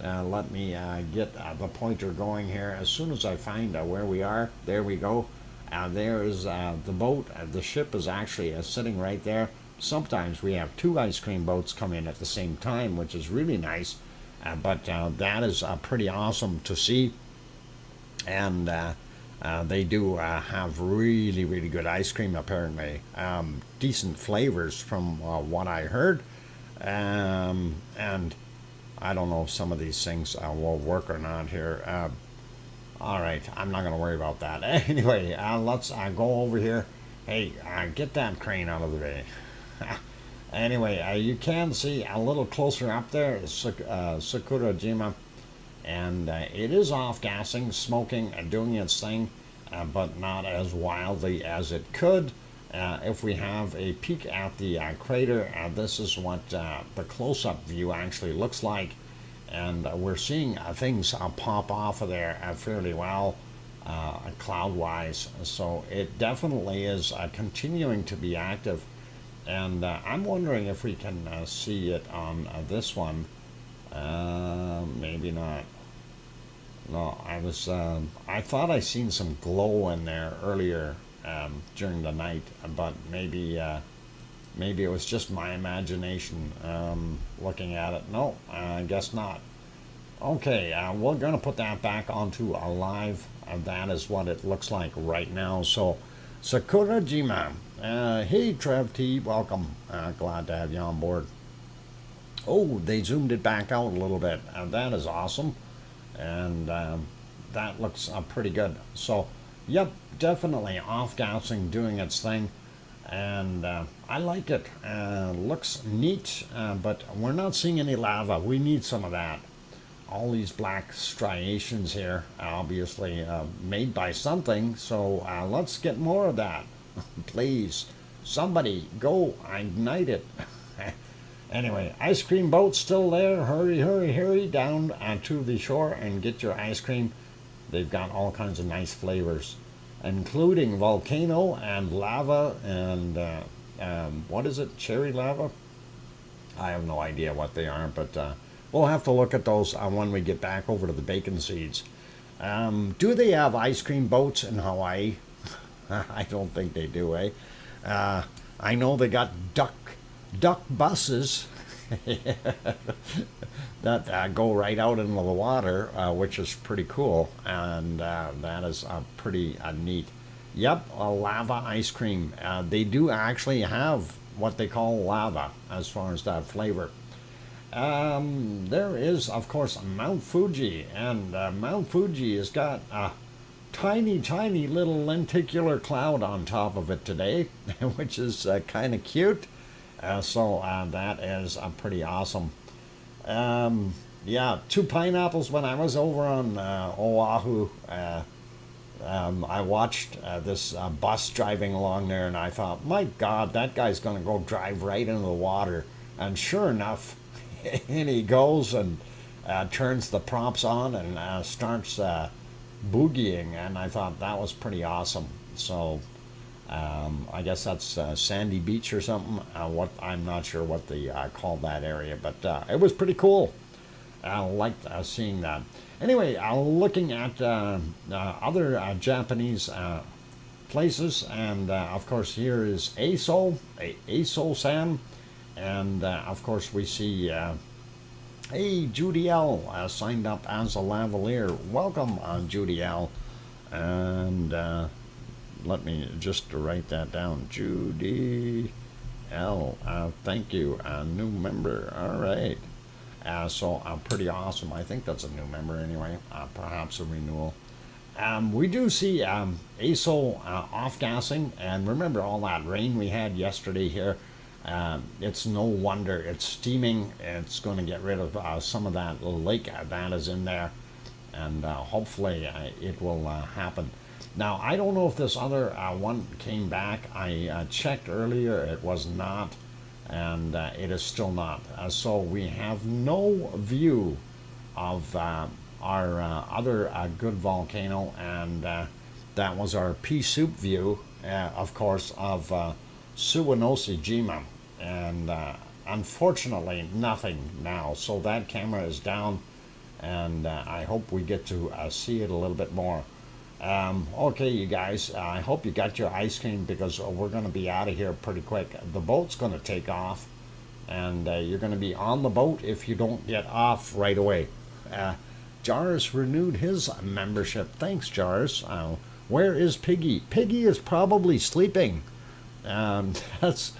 let me get the pointer going here. As soon as I find where we are, there we go. There is the boat. The ship is actually sitting right there. Sometimes we have two ice cream boats come in at the same time, which is really nice. But that is pretty awesome to see. And they do have really, really good ice cream, apparently. Decent flavors from what I heard. And I don't know if some of these things will work or not here. All right, I'm not going to worry about that. Anyway, let's go over here. Hey, get that crane out of the way. Anyway, you can see a little closer up there Sakurajima, and it is off-gassing, smoking, doing its thing, but not as wildly as it could. If we have a peek at the crater, this is what the close-up view actually looks like, and we're seeing things pop off of there fairly well, cloud-wise, so it definitely is continuing to be active. And I'm wondering if we can see it on this one. Maybe not. No, I thought I seen some glow in there earlier during the night, but maybe it was just my imagination looking at it. No, I guess not. Okay, we're going to put that back onto a live. That is what it looks like right now. So, Sakurajima. Hey, Trev T, welcome. Glad to have you on board. Oh, they zoomed it back out a little bit. That is awesome. And that looks pretty good. So, yep, definitely off-gassing, doing its thing. And I like it. Looks neat, but we're not seeing any lava. We need some of that. All these black striations here, obviously made by something. So let's get more of that. Please, somebody go ignite it. Anyway, ice cream boat still there. Hurry, hurry, hurry down to the shore and get your ice cream. They've got all kinds of nice flavors, including volcano and lava and what is it, cherry lava? I have no idea what they are, but we'll have to look at those when we get back over to the bacon seeds. Do they have ice cream boats in Hawaii? I don't think they do, eh? I know they got duck buses. that go right out into the water, which is pretty cool, and that is pretty neat. Yep, a lava ice cream. They do actually have what they call lava as far as that flavor. There is, of course, Mount Fuji, and Mount Fuji has got a tiny, tiny little lenticular cloud on top of it today, which is kind of cute. So that is pretty awesome. Yeah, two pineapples when I was over on Oahu. I watched this bus driving along there, and I thought, my God, that guy's going to go drive right into the water. And sure enough, and he goes and turns the props on and starts boogieing, and I thought that was pretty awesome. So I guess that's Sandy Beach or something. What I'm not sure what they call that area, but it was pretty cool. I liked seeing that. Anyway, looking at other Japanese places, and of course here is Aso-san, and of course we see hey, Judy L signed up as a lavalier. Welcome, Judy L. And let me just write that down. Judy L. Thank you. A new member. All right. So pretty awesome. I think that's a new member anyway. Perhaps a renewal. We do see ASO off-gassing. And remember all that rain we had yesterday here. It's no wonder it's steaming. It's going to get rid of some of that lake that is in there, and hopefully it will happen. Now I don't know if this other one came back. I checked earlier, it was not, and it is still not. So we have no view of our other good volcano, and that was our pea soup view, of course, of Suwanoshi-jima. And unfortunately nothing now, so that camera is down, and I hope we get to see it a little bit more. Okay, you guys, I hope you got your ice cream, because we're going to be out of here pretty quick. The boat's going to take off, and you're going to be on the boat if you don't get off right away. Jars renewed his membership. Thanks, Jars. Where is Piggy? Piggy is probably sleeping. That's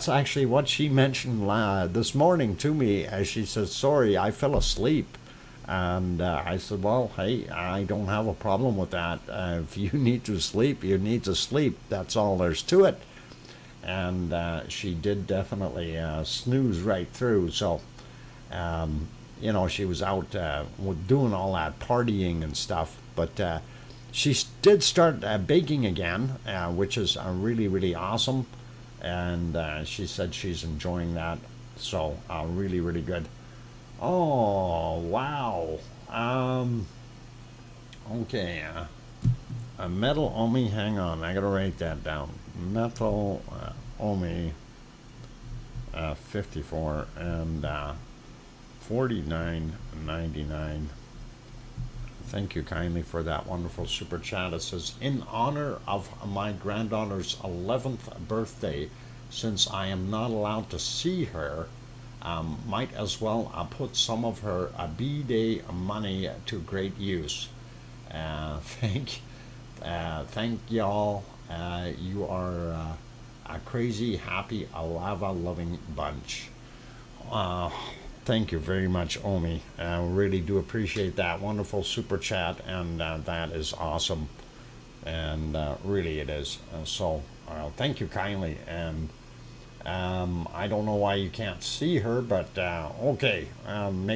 actually what she mentioned this morning to me, as she says, sorry, I fell asleep. And I said, well, hey, I don't have a problem with that. If you need to sleep, you need to sleep. That's all there's to it. And she did definitely snooze right through. So, you know, she was out doing all that partying and stuff. But she did start baking again, which is really, really awesome. And she said she's enjoying that. So really, really good. Oh, wow. Okay. A metal Omi, hang on, I gotta write that down. Metal Omi 54 and 49.99. Thank you kindly for that wonderful super chat. It says, in honor of my granddaughter's 11th birthday, since I am not allowed to see her, might as well put some of her B-Day money to great use. Thank y'all. You are a crazy, happy, lava-loving bunch. Thank you very much, Omi. Really do appreciate that wonderful super chat, and that is awesome. And really it is. So thank you kindly. And I don't know why you can't see her, but okay, kind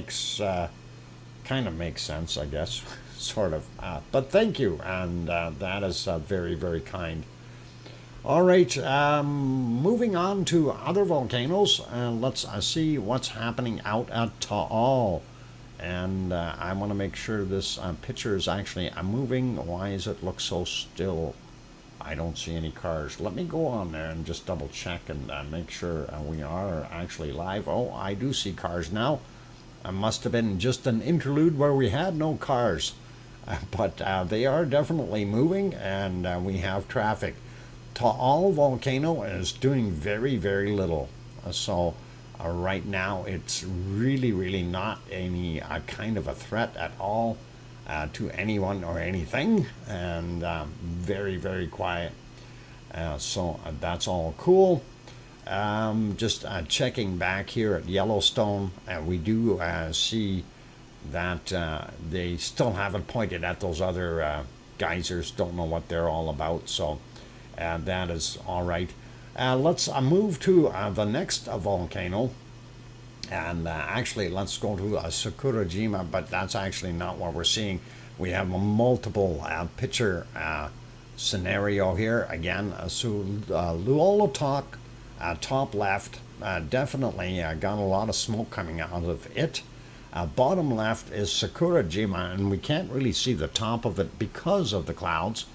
of makes sense, I guess, sort of. But thank you, and that is very, very kind. All right, moving on to other volcanoes. Let's see what's happening out at Taal. And I want to make sure this picture is actually moving. Why does it look so still? I don't see any cars. Let me go on there and just double check and make sure we are actually live. Oh, I do see cars now. It must have been just an interlude where we had no cars. But they are definitely moving, and we have traffic. Taal volcano is doing very, very little. So Right now, it's really not any kind of a threat at all to anyone or anything, and very quiet. So that's all cool. Just checking back here at Yellowstone, we do see that they still haven't pointed at those other geysers. Don't know what they're all about, so that is all right. Let's move to the next volcano, and actually let's go to Sakurajima, but that's actually not what we're seeing. We have a multiple picture scenario here. Again, Luolotok, top left, definitely got a lot of smoke coming out of it. Bottom left is Sakurajima, and we can't really see the top of it because of the clouds.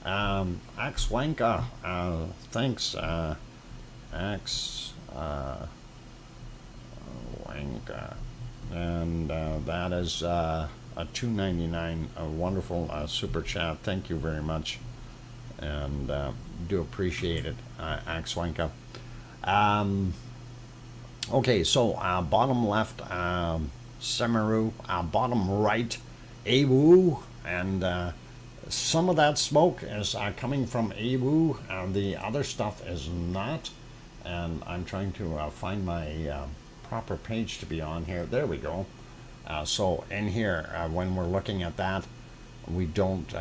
Axwanka, thanks, Axwanka, and that is a $2.99, a wonderful super chat. Thank you very much, and do appreciate it, Axwanka. Okay, so bottom left, Semaru, bottom right, Awu, and some of that smoke is coming from Awu, and the other stuff is not. And I'm trying to find my proper page to be on here. There we go. So in here, when we're looking at that, we don't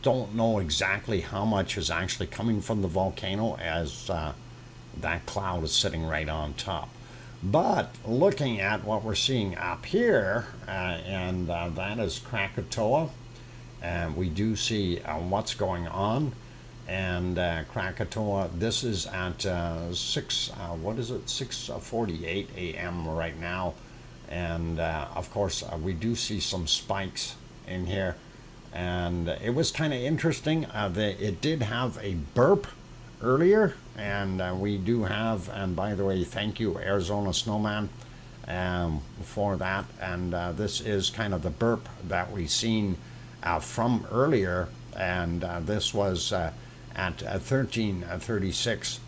know exactly how much is actually coming from the volcano, as that cloud is sitting right on top. But looking at what we're seeing up here, and that is Krakatoa, and we do see what's going on. And Krakatoa, this is at 6:48 a.m. right now, and of course we do see some spikes in here, and it was kind of interesting. It did have a burp earlier, and we do have, and by the way, thank you Arizona Snowman for that. And this is kind of the burp that we seen from earlier, and this was at 13:36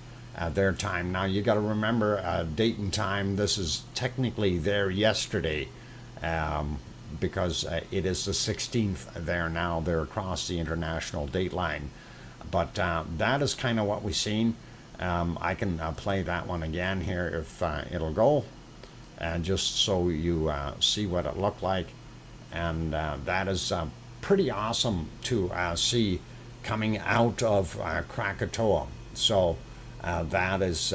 their time. Now you got to remember date and time. This is technically there yesterday, because it is the 16th there now. They're across the international date line. But that is kind of what we've seen. I can play that one again here if it'll go, just so you see what it looked like. And that is pretty awesome to see coming out of Krakatoa. So that is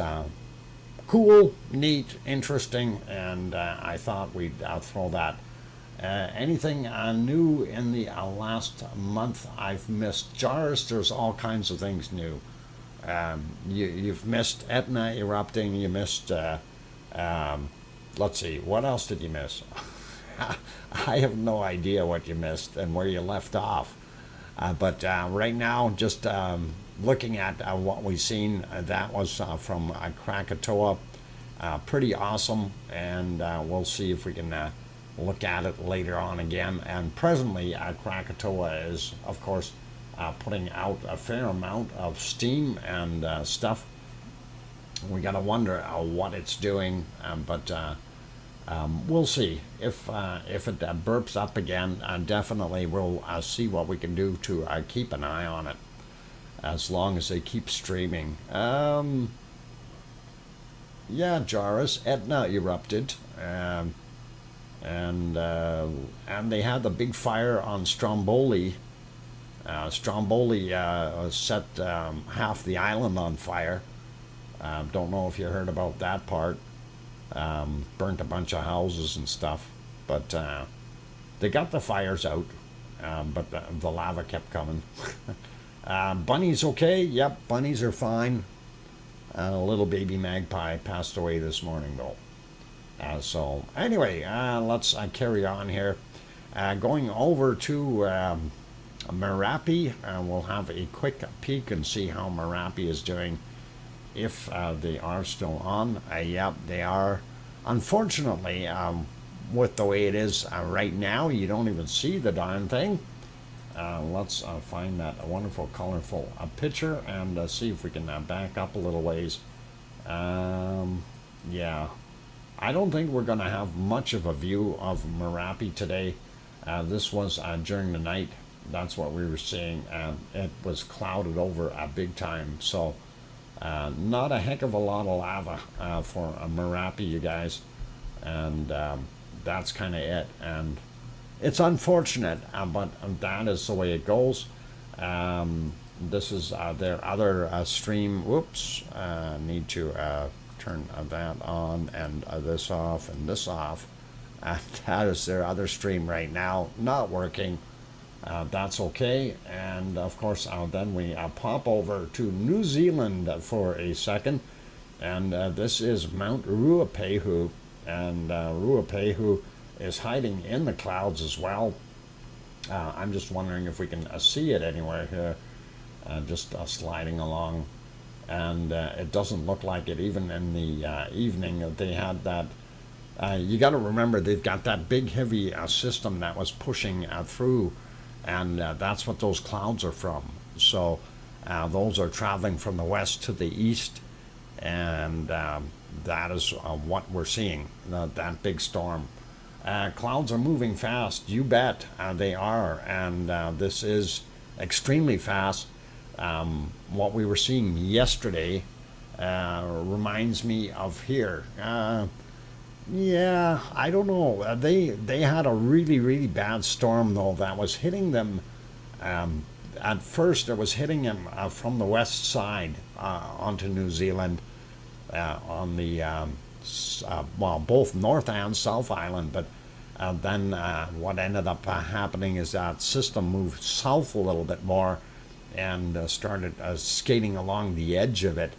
cool, neat, interesting, and I thought we'd throw that. Anything new in the last month I've missed? Jairus, there's all kinds of things new. You've missed Etna erupting, you missed, let's see, what else did you miss? I have no idea what you missed and where you left off. But right now, just looking at what we've seen, that was from Krakatoa. Pretty awesome, and we'll see if we can look at it later on again. And presently, Krakatoa is, of course, putting out a fair amount of steam and stuff. We gotta wonder what it's doing, but we'll see. If it burps up again, definitely we'll see what we can do to keep an eye on it, as long as they keep streaming. Yeah, Jairus, Etna erupted. And they had the big fire on Stromboli. Stromboli set half the island on fire. Don't know if you heard about that part. Burnt a bunch of houses and stuff, but they got the fires out, but the lava kept coming. Bunnies okay? Yep, bunnies are fine. A little baby magpie passed away this morning though. So anyway, let's carry on here. Going over to Merapi, we'll have a quick peek and see how Merapi is doing, if they are still on. Yep, they are. Unfortunately, with the way it is right now, you don't even see the darn thing. Let's find that wonderful, colorful picture and see if we can back up a little ways. Yeah. I don't think we're going to have much of a view of Merapi today. This was during the night. That's what we were seeing. It was clouded over big time. So not a heck of a lot of lava for Merapi, you guys. And that's kind of it. And it's unfortunate, but that is the way it goes. This is their other stream. Whoops, need to turn that on and this off and this off. That is their other stream right now, not working. That's okay. And of course, then we pop over to New Zealand for a second. And this is Mount Ruapehu. And Ruapehu is hiding in the clouds as well. I'm just wondering if we can see it anywhere here. Just sliding along. And it doesn't look like it even in the evening. They had that. You got to remember, they've got that big heavy system that was pushing through. And that's what those clouds are from. So those are traveling from the west to the east. And that is what we're seeing, that big storm. Clouds are moving fast, you bet they are, and this is extremely fast. What we were seeing yesterday reminds me of here. Yeah, I don't know. They had a really bad storm though that was hitting them. At first, it was hitting them from the west side onto New Zealand. On the well, both North and South Island, but then what ended up happening is that system moved south a little bit more and started skating along the edge of it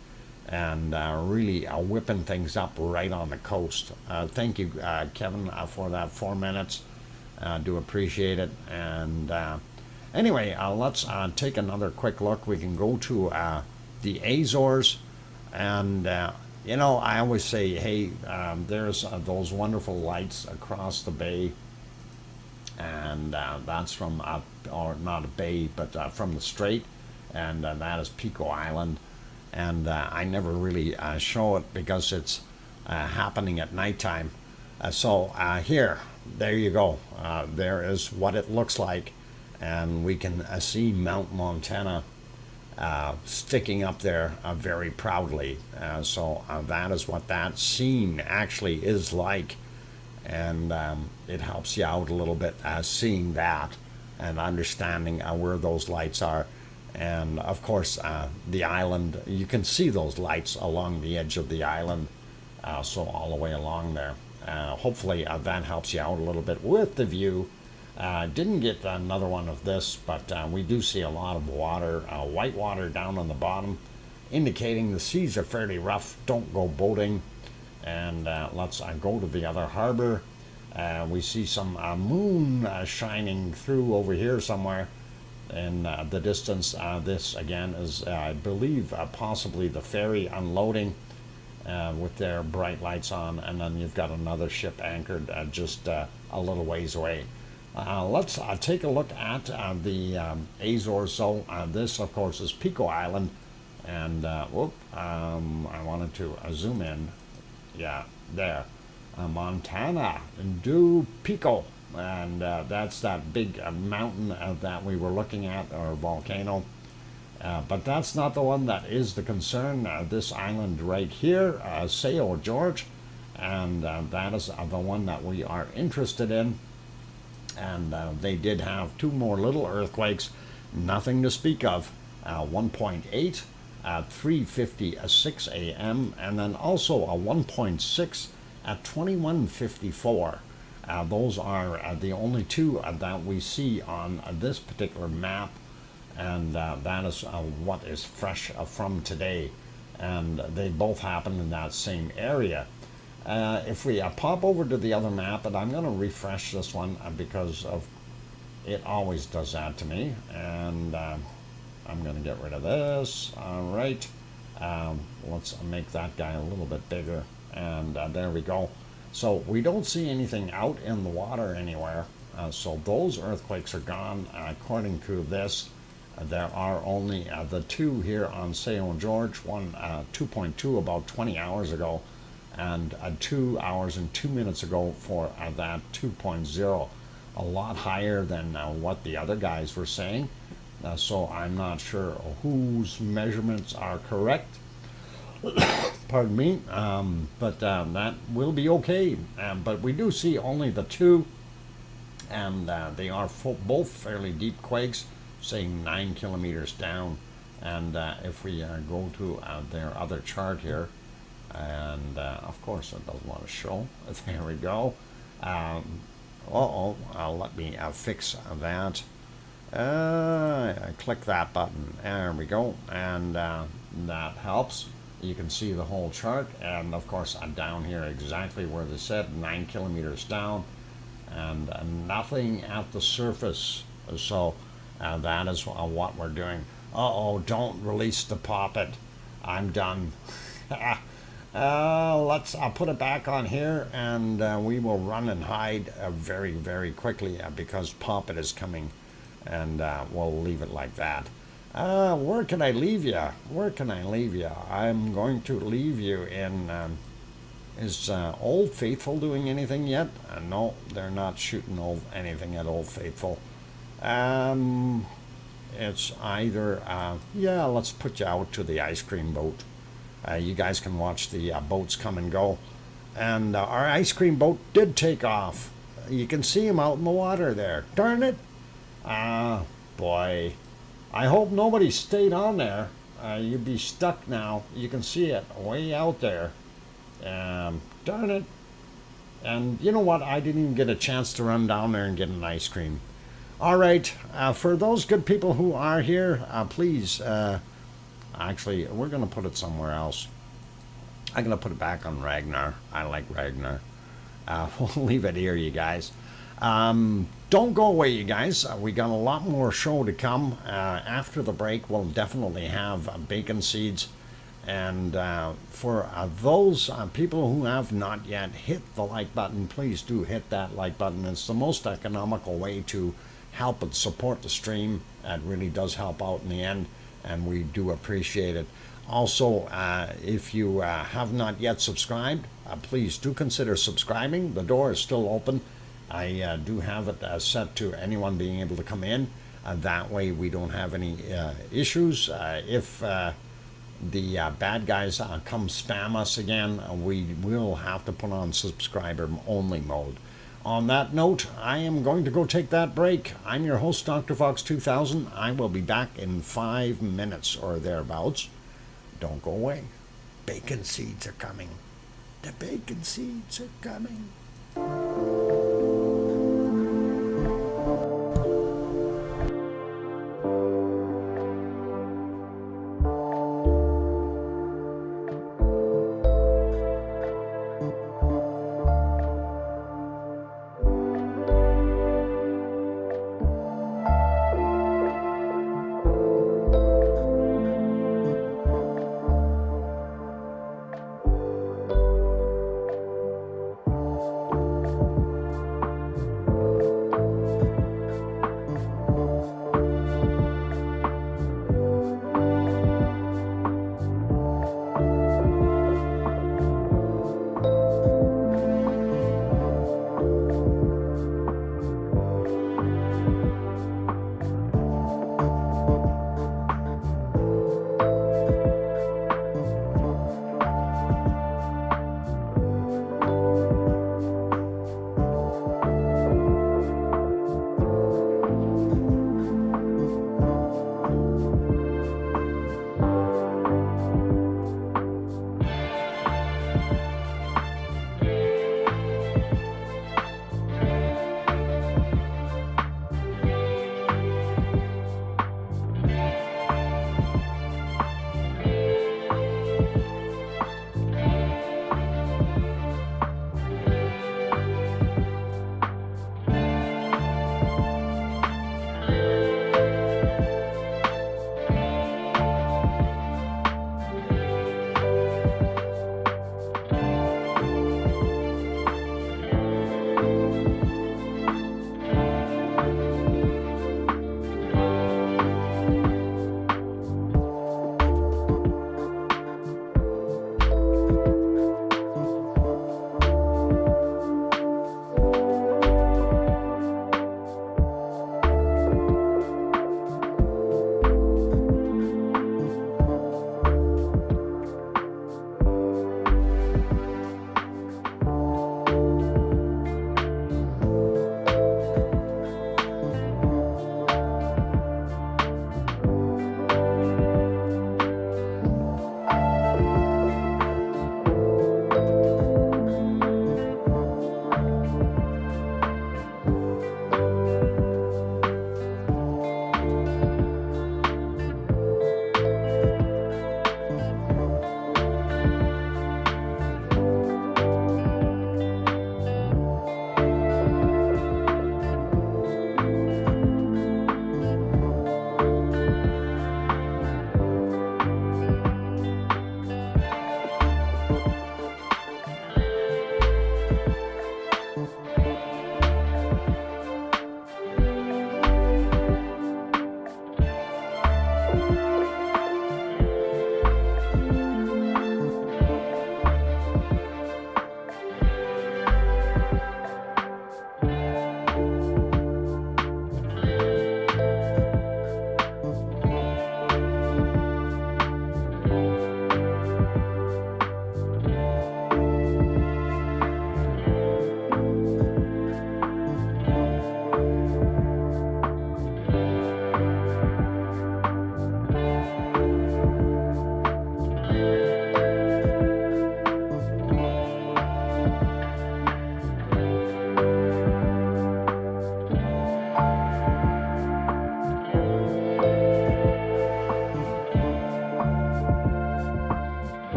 and really whipping things up right on the coast. Thank you, Kevin, for that 4 minutes. Do appreciate it. And anyway, let's take another quick look. We can go to the Azores. And, you know, I always say, hey, there's those wonderful lights across the bay. And that's from, or not a bay, but from the strait. And that is Pico Island. And I never really show it because it's happening at nighttime. So here, there you go. There is what it looks like. And we can see Mount Montana sticking up there very proudly. So that is what that scene actually is like. And it helps you out a little bit seeing that and understanding where those lights are. And of course, the island, you can see those lights along the edge of the island, so all the way along there. Hopefully that helps you out a little bit with the view. Didn't get another one of this, but we do see a lot of water, white water down on the bottom, indicating the seas are fairly rough. Don't go boating. And let's go to the other harbor. We see some moon shining through over here somewhere in the distance. This again is, I believe, possibly the ferry unloading with their bright lights on, and then you've got another ship anchored just a little ways away. Let's take a look at the Azores. So this, of course, is Pico Island, and I wanted to zoom in. Yeah, there, Montana, do Pico, and that's that big mountain that we were looking at, or volcano. But that's not the one that is the concern. This island right here, Sao George, and that is the one that we are interested in. And they did have two more little earthquakes, nothing to speak of. 1.8 at 3:56 a.m. and then also a 1.6 at 21:54. Those are the only two that we see on this particular map, and that is what is fresh from today. And they both happen in that same area. If we pop over to the other map, and I'm going to refresh this one because of it always does that to me, and I'm going to get rid of this. All right, let's make that guy a little bit bigger, and there we go. So we don't see anything out in the water anywhere, so those earthquakes are gone. According to this, there are only the two here on Sao George, one 2.2 about 20 hours ago, and 2 hours and 2 minutes ago for that 2.0, a lot higher than what the other guys were saying. So I'm not sure whose measurements are correct. Pardon me, but that will be okay. But we do see only the two, and they are both fairly deep quakes, saying 9 kilometers down. And if we go to their other chart here, and of course it doesn't want to show. There we go. Let me fix that. Click that button. There we go, and that helps. You can see the whole chart, and of course I'm down here exactly where they said, 9 kilometers down, and nothing at the surface. So that is what we're doing. Don't release the poppet. I'm done. I'll put it back on here, and we will run and hide very, very quickly because poppet is coming, and we'll leave it like that. Where can I leave you? Where can I leave you? I'm going to leave you in... is Old Faithful doing anything yet? No, they're not shooting anything at Old Faithful. It's either... yeah, let's put you out to the ice cream boat. You guys can watch the boats come and go. And our ice cream boat did take off. You can see him out in the water there. Darn it! Boy. I hope nobody stayed on there. You'd be stuck now. You can see it way out there. Darn it. And you know what? I didn't even get a chance to run down there and get an ice cream. All right. For those good people who are here, please... actually, we're going to put it somewhere else. I'm going to put it back on Ragnar. I like Ragnar. We'll leave it here, you guys. Don't go away, you guys. We got a lot more show to come. After the break, we'll definitely have bacon seeds. And for those people who have not yet hit the like button, please do hit that like button. It's the most economical way to help and support the stream. It really does help out in the end, and we do appreciate it. Also, if you have not yet subscribed, please do consider subscribing. The door is still open. I do have it set to anyone being able to come in. That way we don't have any issues. If the bad guys come spam us again, we will have to put on subscriber only mode. On that note, I am going to go take that break. I'm your host, DrFox2000. I will be back in 5 minutes or thereabouts. Don't go away. Bacon seeds are coming. The bacon seeds are coming.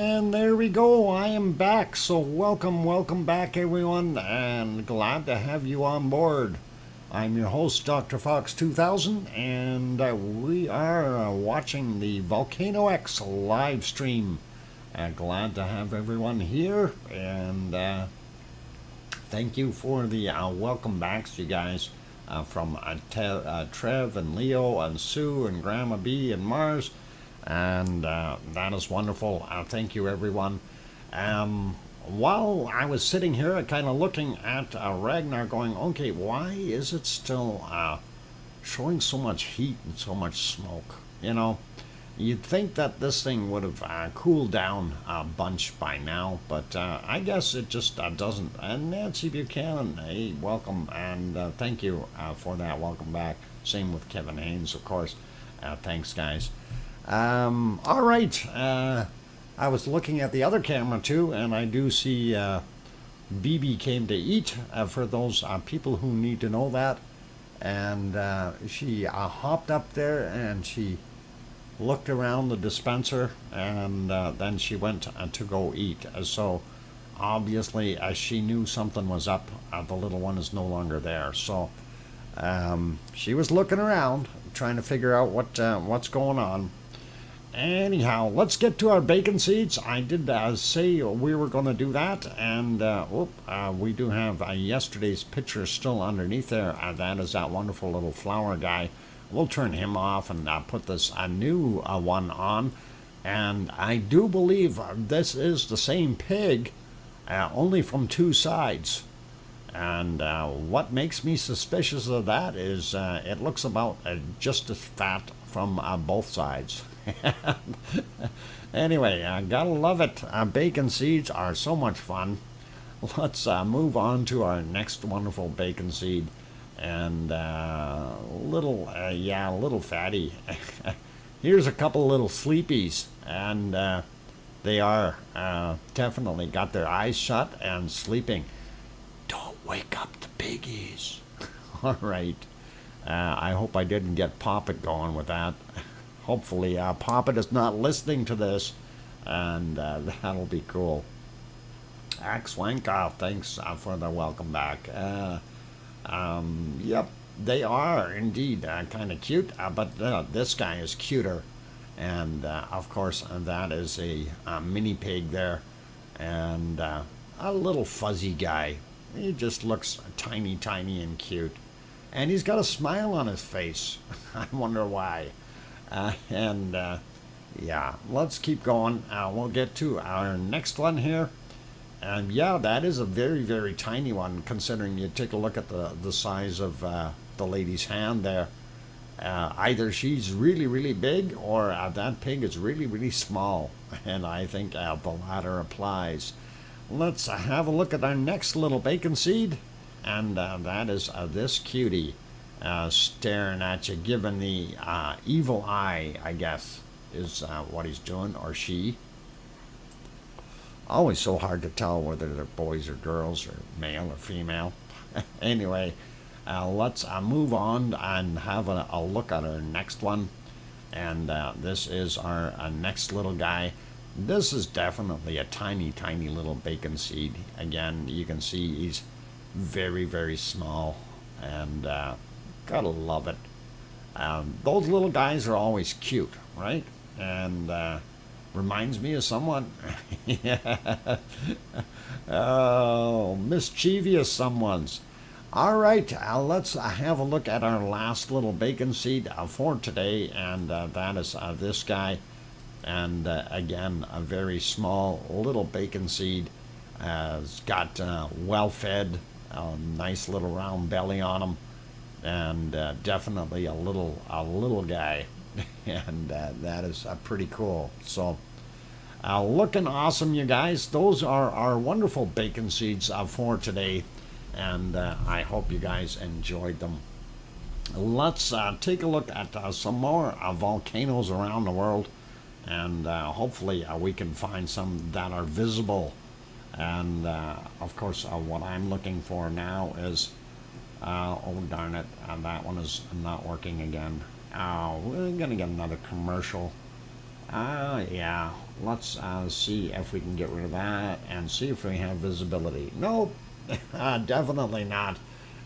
And there we go, I am back. So welcome back everyone, and glad to have you on board. I'm your host, DrFox2000, and we are watching the VolcanoX live stream. Glad to have everyone here, and thank you for the welcome backs, you guys, from Trev and Leo and Sue and Grandma B and Mars. And that is wonderful. Thank you, everyone. While I was sitting here kind of looking at Ragnar going, okay, why is it still showing so much heat and so much smoke? You know, you'd think that this thing would have cooled down a bunch by now, but I guess it just doesn't. And Nancy Buchanan, hey, welcome, and thank you for that. Welcome back. Same with Kevin Haynes, of course. Thanks, guys. All right. I was looking at the other camera too, and I do see BB came to eat, for those people who need to know that. And she hopped up there and she looked around the dispenser, and then she went to go eat. So obviously, she knew something was up. The little one is no longer there. So she was looking around, trying to figure out what's going on. Anyhow, let's get to our bacon seeds. I did say we were going to do that, and we do have yesterday's picture still underneath there. That is that wonderful little flower guy. We'll turn him off and put this new one on. And I do believe this is the same pig, only from two sides. And what makes me suspicious of that is it looks about just as fat from both sides. Anyway, gotta love it. Bacon seeds are so much fun. Let's move on to our next wonderful bacon seed. And little fatty. Here's a couple little sleepies, and they are definitely got their eyes shut and sleeping. Don't wake up the piggies. All right. I hope I didn't get Poppet going with that. Hopefully, Poppet is not listening to this, and that'll be cool. Axe Wankoff, thanks for the welcome back. Yep, they are indeed kind of cute, but this guy is cuter. And, of course, that is a mini pig there, and a little fuzzy guy. He just looks tiny and cute. And he's got a smile on his face. I wonder why. Yeah, let's keep going. We'll get to our next one here. And yeah, that is a very tiny one, considering you take a look at the size of the lady's hand there. Either she's really big, or that pig is really small. And I think the latter applies. Let's have a look at our next little bacon seed. And that is this cutie. Staring at you, giving the evil eye, I guess, is what he's doing, or she. Always so hard to tell whether they're boys or girls, or male or female. Anyway, let's move on and have a look at our next one. And this is our next little guy. This is definitely a tiny little bacon seed. Again, you can see he's very small, and gotta love it. Those little guys are always cute, right? And reminds me of someone. Oh, mischievous someones. All right, let's have a look at our last little bacon seed for today, and that is this guy. And again, a very small little bacon seed. It's got well-fed, nice little round belly on him. And definitely a little guy. And that is pretty cool. So looking awesome, you guys. Those are our wonderful bacon seeds for today, and I hope you guys enjoyed them. Let's take a look at some more volcanoes around the world, and hopefully we can find some that are visible. And of course, what I'm looking for now is oh darn it, that one is not working again. We're gonna get another commercial. Yeah, let's see if we can get rid of that and see if we have visibility. Nope, definitely not.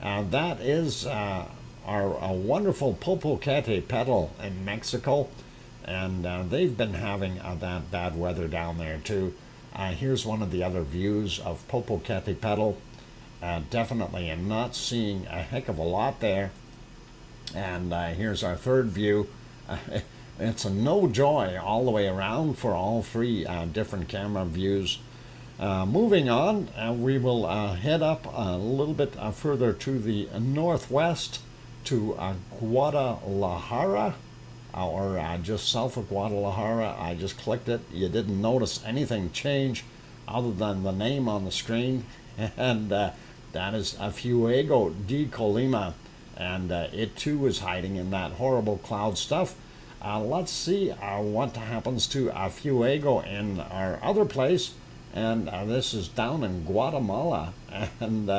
That is our wonderful Popocatépetl in Mexico, and they've been having that bad weather down there too. Here's one of the other views of Popocatépetl. Definitely am not seeing a heck of a lot there. And here's our third view. It's a no joy all the way around for all three different camera views. Moving on, we will head up a little bit further to the northwest to Guadalajara, or just south of Guadalajara. I just clicked it. You didn't notice anything change other than the name on the screen, and that is Fuego de Colima, and it too is hiding in that horrible cloud stuff. Let's see what happens to Fuego in our other place, and this is down in Guatemala, and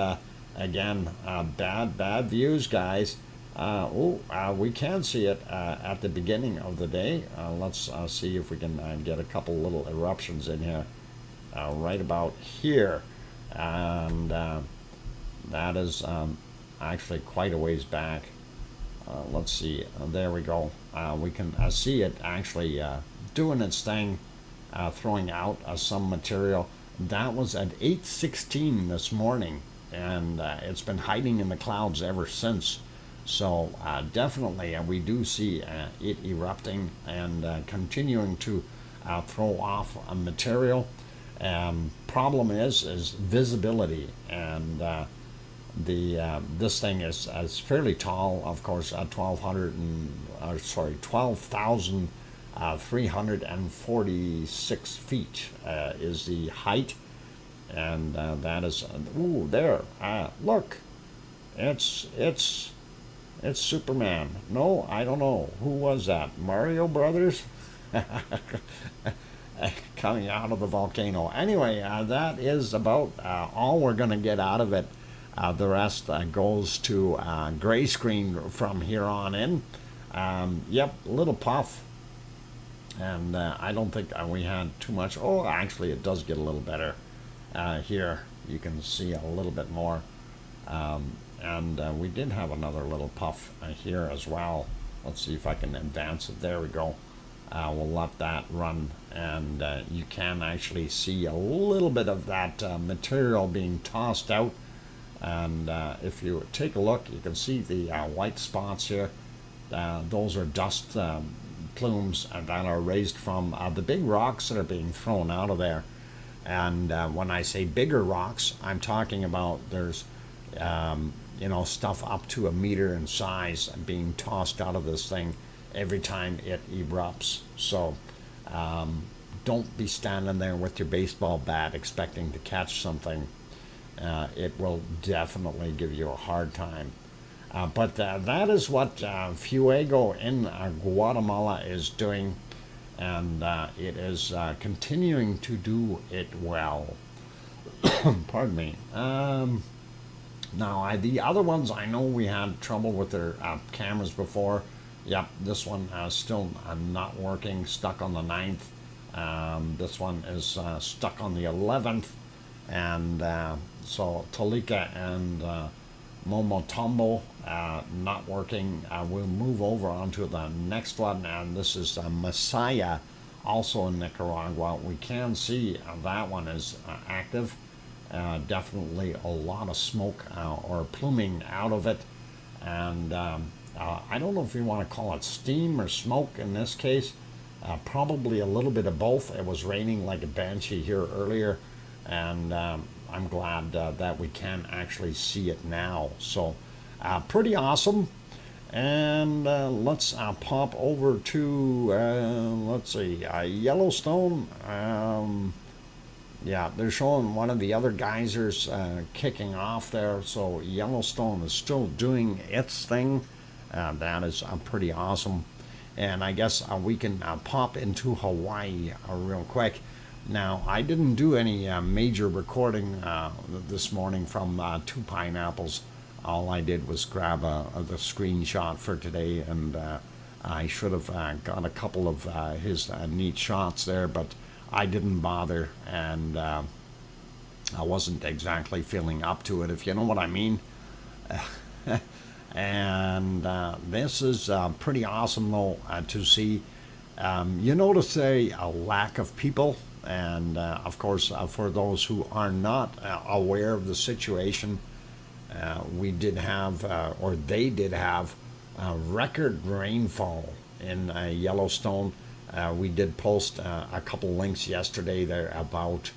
again, bad views, guys. We can see it at the beginning of the day. Let's see if we can get a couple little eruptions in here, right about here, and that is actually quite a ways back. Let's see, there we go. We can see it actually doing its thing, throwing out some material. That was at 8:16 this morning, and it's been hiding in the clouds ever since. So definitely we do see it erupting and continuing to throw off material. Problem is visibility, and this thing is fairly tall, of course. 12,346 feet is the height, and that is there. Look, it's Superman. No, I don't know. Who was that? Mario Brothers? Coming out of the volcano. Anyway, that is about all we're going to get out of it. The rest goes to gray screen from here on in. Yep, a little puff. And I don't think we had too much. Oh, actually, it does get a little better. Here, you can see a little bit more. And we did have another little puff here as well. Let's see if I can advance it. There we go. We'll let that run, and you can actually see a little bit of that material being tossed out. And if you take a look, you can see the white spots here. Those are dust plumes that are raised from the big rocks that are being thrown out of there. And when I say bigger rocks, I'm talking about there's stuff up to a meter in size being tossed out of this thing every time it erupts. So don't be standing there with your baseball bat expecting to catch something. It will definitely give you a hard time. But that is what Fuego in Guatemala is doing, and it is continuing to do it well. Pardon me. Now, the other ones, I know we had trouble with their cameras before. Yep, this one still not working, stuck on the 9th. This one is stuck on the 11th. And so Tolica and Momotombo not working. We'll move over onto the next one, and this is Masaya, also in Nicaragua. We can see that one is active. Definitely a lot of smoke or pluming out of it, and I don't know if you want to call it steam or smoke in this case. Probably a little bit of both. It was raining like a banshee here earlier, and I'm glad that we can actually see it now. So pretty awesome. And let's pop over to let's see, Yellowstone. Yeah, they're showing one of the other geysers kicking off there, so Yellowstone is still doing its thing. That is pretty awesome. And I guess we can pop into Hawaii real quick. Now, I didn't do any major recording this morning from Two Pineapples. All I did was grab the screenshot for today and I should have got a couple of his neat shots there, but I didn't bother, and I wasn't exactly feeling up to it, if you know what I mean. And this is pretty awesome, though, to see. You notice a lack of people, and of course, for those who are not aware of the situation, we did have, or they did have, record rainfall in Yellowstone. We did post a couple links yesterday there about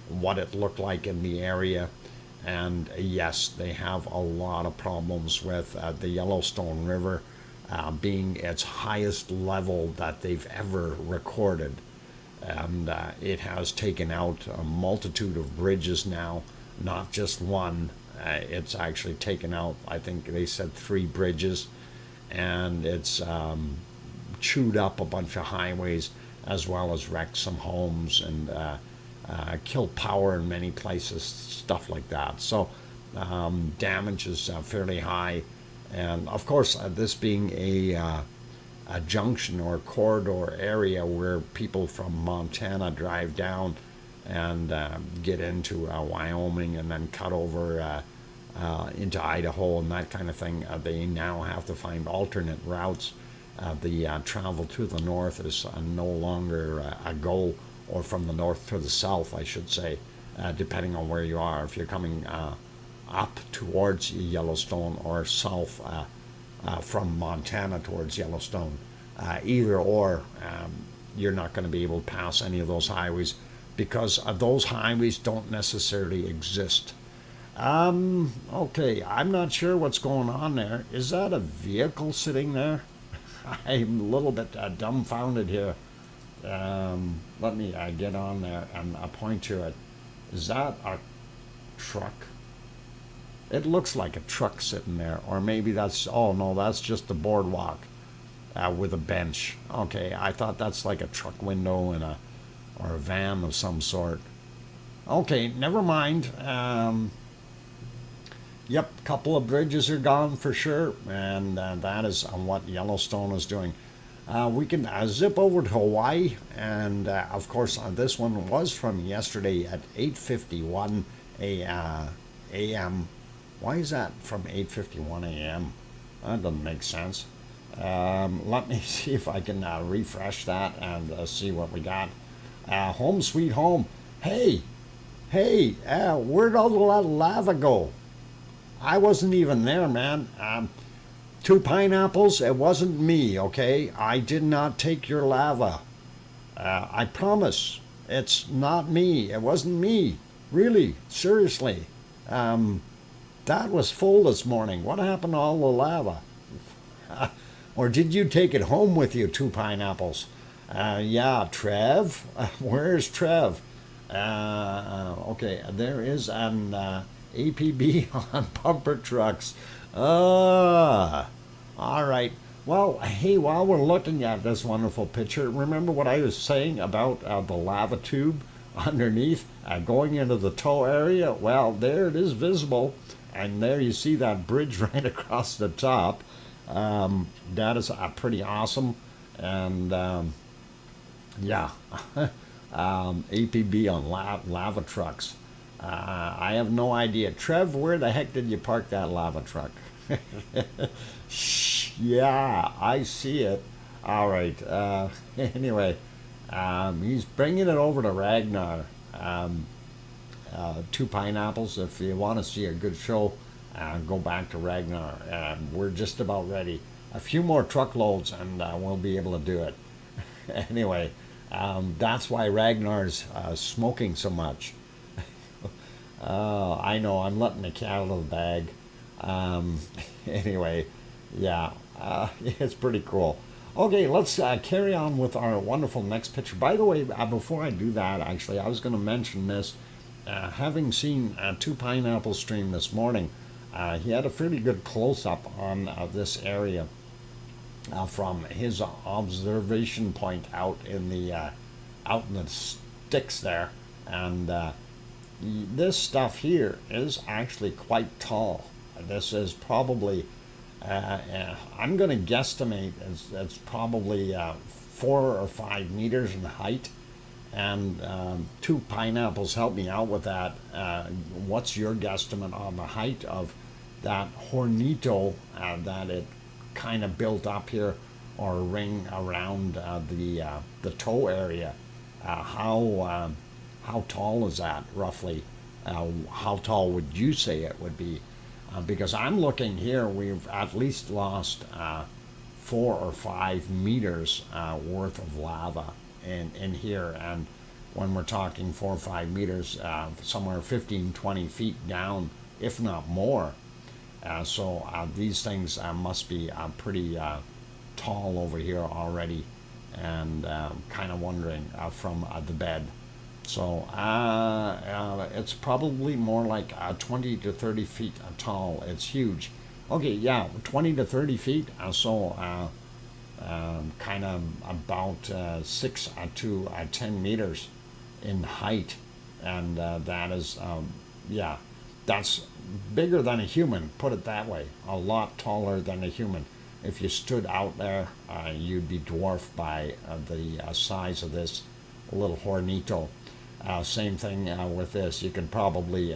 what it looked like in the area. And yes, they have a lot of problems with the Yellowstone River being its highest level that they've ever recorded. And it has taken out a multitude of bridges now, not just one. It's actually taken out, I think they said 3 bridges, and it's chewed up a bunch of highways, as well as wrecked some homes and killed power in many places, stuff like that. So damage is fairly high, and of course this being a junction or corridor area where people from Montana drive down and get into Wyoming and then cut over into Idaho and that kind of thing. They now have to find alternate routes. The travel to the north is no longer a go, or from the north to the south, I should say, depending on where you are. If you're coming up towards Yellowstone or south from Montana towards Yellowstone, either or, you're not going to be able to pass any of those highways, because those highways don't necessarily exist. Okay, I'm not sure what's going on there. Is that a vehicle sitting there? I'm a little bit dumbfounded here. Let me get on there and point to it. Is that a truck? It looks like a truck sitting there, or maybe that's, oh no, that's just a boardwalk with a bench. Okay, I thought that's like a truck window and or a van of some sort. Okay, never mind. Yep, a couple of bridges are gone for sure, and that is what Yellowstone is doing. We can zip over to Hawaii, and of course this one was from yesterday at 8:51 a.m. Why is that from 8:51 a.m.? That doesn't make sense. Let me see if I can refresh that and see what we got. Home sweet home. Hey, where'd all that lava go? I wasn't even there, man. 2 pineapples, it wasn't me, okay? I did not take your lava. I promise. It's not me. It wasn't me. Really, seriously. That was full this morning. What happened to all the lava? Or did you take it home with you, 2 pineapples? Yeah, Trev. Where's Trev? Okay, there is an APB on bumper trucks. All right. Well, hey, while we're looking at this wonderful picture, remember what I was saying about the lava tube underneath going into the tow area? Well, there it is visible, and there you see that bridge right across the top. That is pretty awesome, and yeah, APB on lava trucks. I have no idea. Trev, where the heck did you park that lava truck? Yeah, I see it. All right. Anyway, he's bringing it over to Ragnar. 2 pineapples. If you want to see a good show, go back to Ragnar. We're just about ready. A few more truckloads, and we'll be able to do it. Anyway, that's why Ragnar's smoking so much. I know, I'm letting the cat out of the bag. Anyway, yeah, it's pretty cool. Okay, let's carry on with our wonderful next picture. By the way, before I do that, actually, I was going to mention this. Having seen 2 Pineapple stream this morning, he had a pretty good close-up on this area from his observation point out in the sticks there, and this stuff here is actually quite tall. This is probably I'm going to guesstimate it's probably 4 or 5 meters in height. And two pineapples help me out with that. What's your guesstimate on the height of that hornito that it kind of built up here, or ring around the toe area? How tall is that roughly? How tall would you say it would be? Because I'm looking here, we've at least lost 4 or 5 meters worth of lava in here. And when we're talking 4 or 5 meters, somewhere 15, 20 feet down, if not more. So these things must be pretty tall over here already, and kind of wondering from the bed. So it's probably more like 20 to 30 feet tall. It's huge. Okay, yeah, 20 to 30 feet. Kind of about 6 to 10 meters in height. And that is, yeah, that's bigger than a human, put it that way. A lot taller than a human. If you stood out there, you'd be dwarfed by the size of this little hornito. Same thing with this. You can probably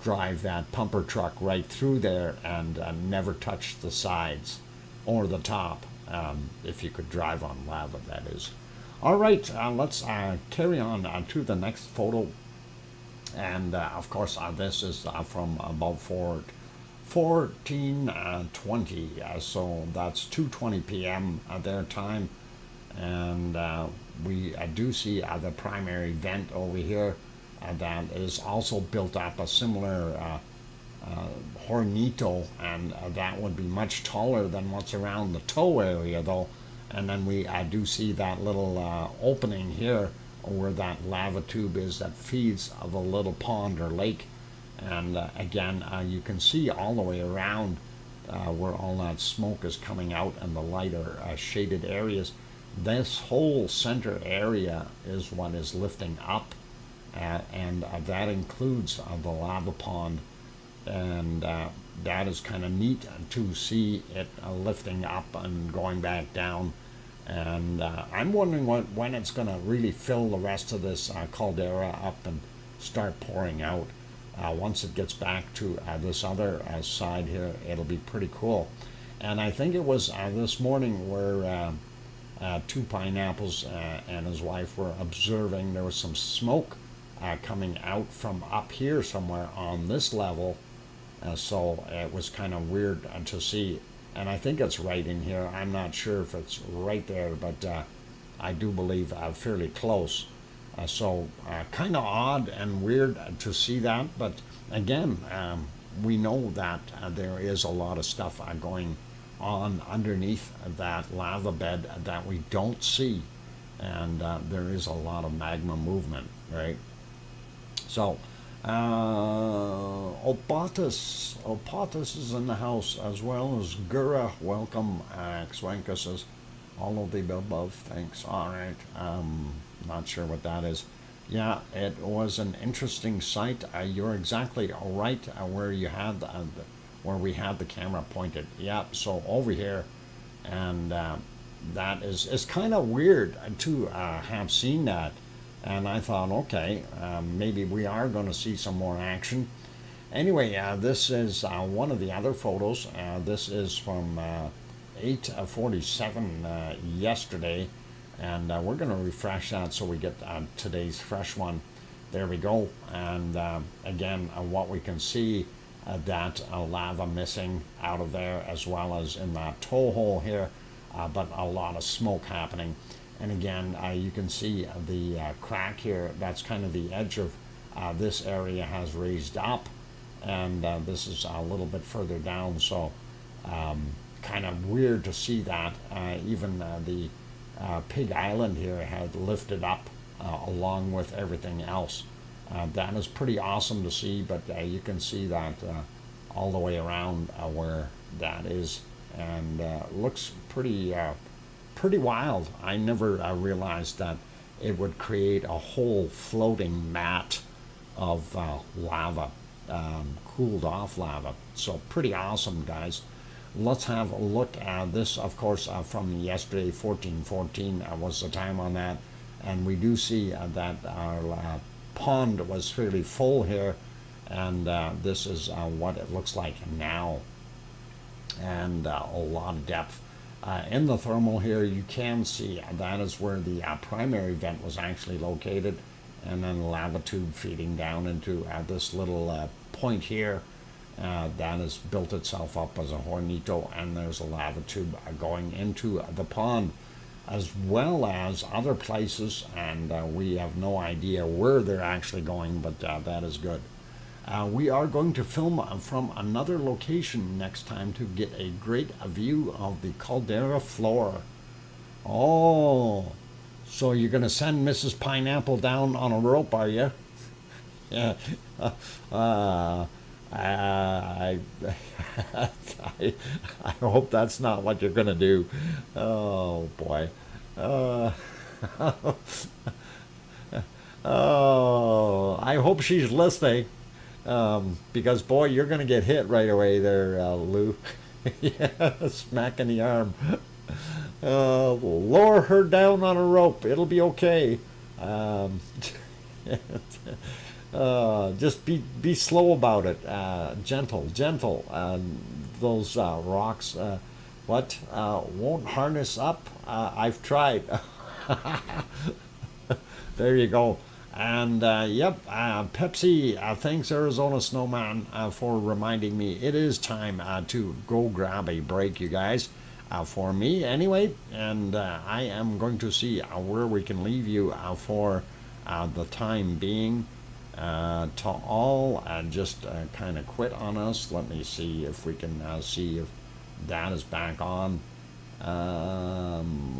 drive that pumper truck right through there and never touch the sides or the top, if you could drive on lava, that is. All right, let's carry on to the next photo. And of course, this is from about 1420, so that's 2:20 p.m. Their time. And we do see the primary vent over here that is also built up a similar hornito, and that would be much taller than what's around the toe area though. And then we do see that little opening here where that lava tube is that feeds the little pond or lake. And again, you can see all the way around where all that smoke is coming out and the lighter shaded areas. This whole center area is what is lifting up, and that includes the lava pond. And that is kind of neat to see it lifting up and going back down. And I'm wondering when it's going to really fill the rest of this caldera up and start pouring out. Once it gets back to this other side here, it'll be pretty cool. And I think it was this morning where two pineapples and his wife were observing there was some smoke coming out from up here somewhere on this level. So it was kind of weird to see. And I think it's right in here. I'm not sure if it's right there, but I do believe fairly close. So kind of odd and weird to see that. But again, we know that there is a lot of stuff going on underneath that lava bed that we don't see. And there is a lot of magma movement, right? So Opatus is in the house, as well as Gura. Welcome. Xwenka says, all of the above, thanks. All right, not sure what that is. Yeah, it was an interesting sight. You're exactly right where you had where we had the camera pointed. Yeah, so over here, and that is kind of weird to have seen that. And I thought, okay, maybe we are going to see some more action. Anyway, this is one of the other photos. This is from 8:47 yesterday. And we're going to refresh that so we get today's fresh one. There we go. And again, what we can see, that lava missing out of there, as well as in that toe hole here, but a lot of smoke happening. And again, you can see the crack here. That's kind of the edge of this area has raised up, and this is a little bit further down. So kind of weird to see that. Even the Pig Island here had lifted up along with everything else. That is pretty awesome to see, but you can see that all the way around where that is, and looks pretty wild. I never realized that it would create a whole floating mat of lava, cooled off lava. So pretty awesome, guys. let's have a look at this, of course, from yesterday. 1414 was the time on that, and we do see that our pond was fairly full here, and this is what it looks like now, and a lot of depth. In the thermal here, you can see that is where the primary vent was actually located, and then the lava tube feeding down into this little point here. That has built itself up as a hornito, and there's a lava tube going into the pond, as well as other places, and we have no idea where they're actually going, but that is good. We are going to film from another location next time to get a great view of the caldera floor. Oh, so you're going to send Mrs. Pineapple down on a rope, are you? Yeah. I, I hope that's not what you're going to do. Oh, boy. Oh, I hope she's listening. Because, boy, you're going to get hit right away there, Lou. Yeah, smack in the arm. Lower her down on a rope. It'll be okay. Just be slow about it. Gentle. Those rocks, won't harness up? I've tried. There you go. And yep, Pepsi thanks Arizona Snowman for reminding me it is time to go grab a break, you guys, for me anyway. And I am going to see where we can leave you for the time being. To all just kind of quit on us. Let me see if we can see if that is back on.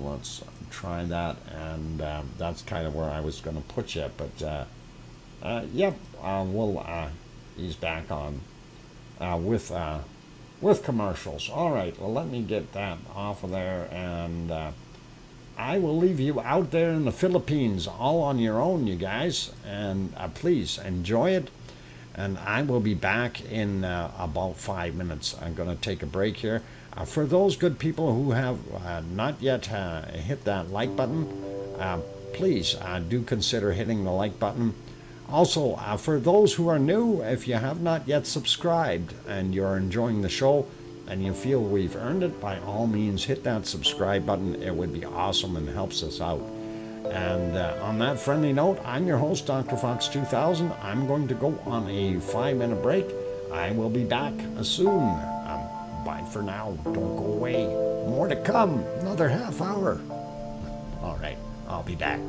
Let's try that, and that's kind of where I was going to put you, but yep, he's back on with commercials. All right, well, let me get that off of there, and I will leave you out there in the Philippines all on your own, you guys, and please enjoy it. And I will be back in about 5 minutes. I'm going to take a break here. For those good people who have not yet hit that like button, please do consider hitting the like button. Also, for those who are new, if you have not yet subscribed and you're enjoying the show and you feel we've earned it, by all means hit that subscribe button. It would be awesome and helps us out. And on that friendly note, I'm your host, DrFox2000. I'm going to go on a 5-minute break. I will be back soon. Bye for now. Don't go away. More to come. Another half hour. All right. I'll be back.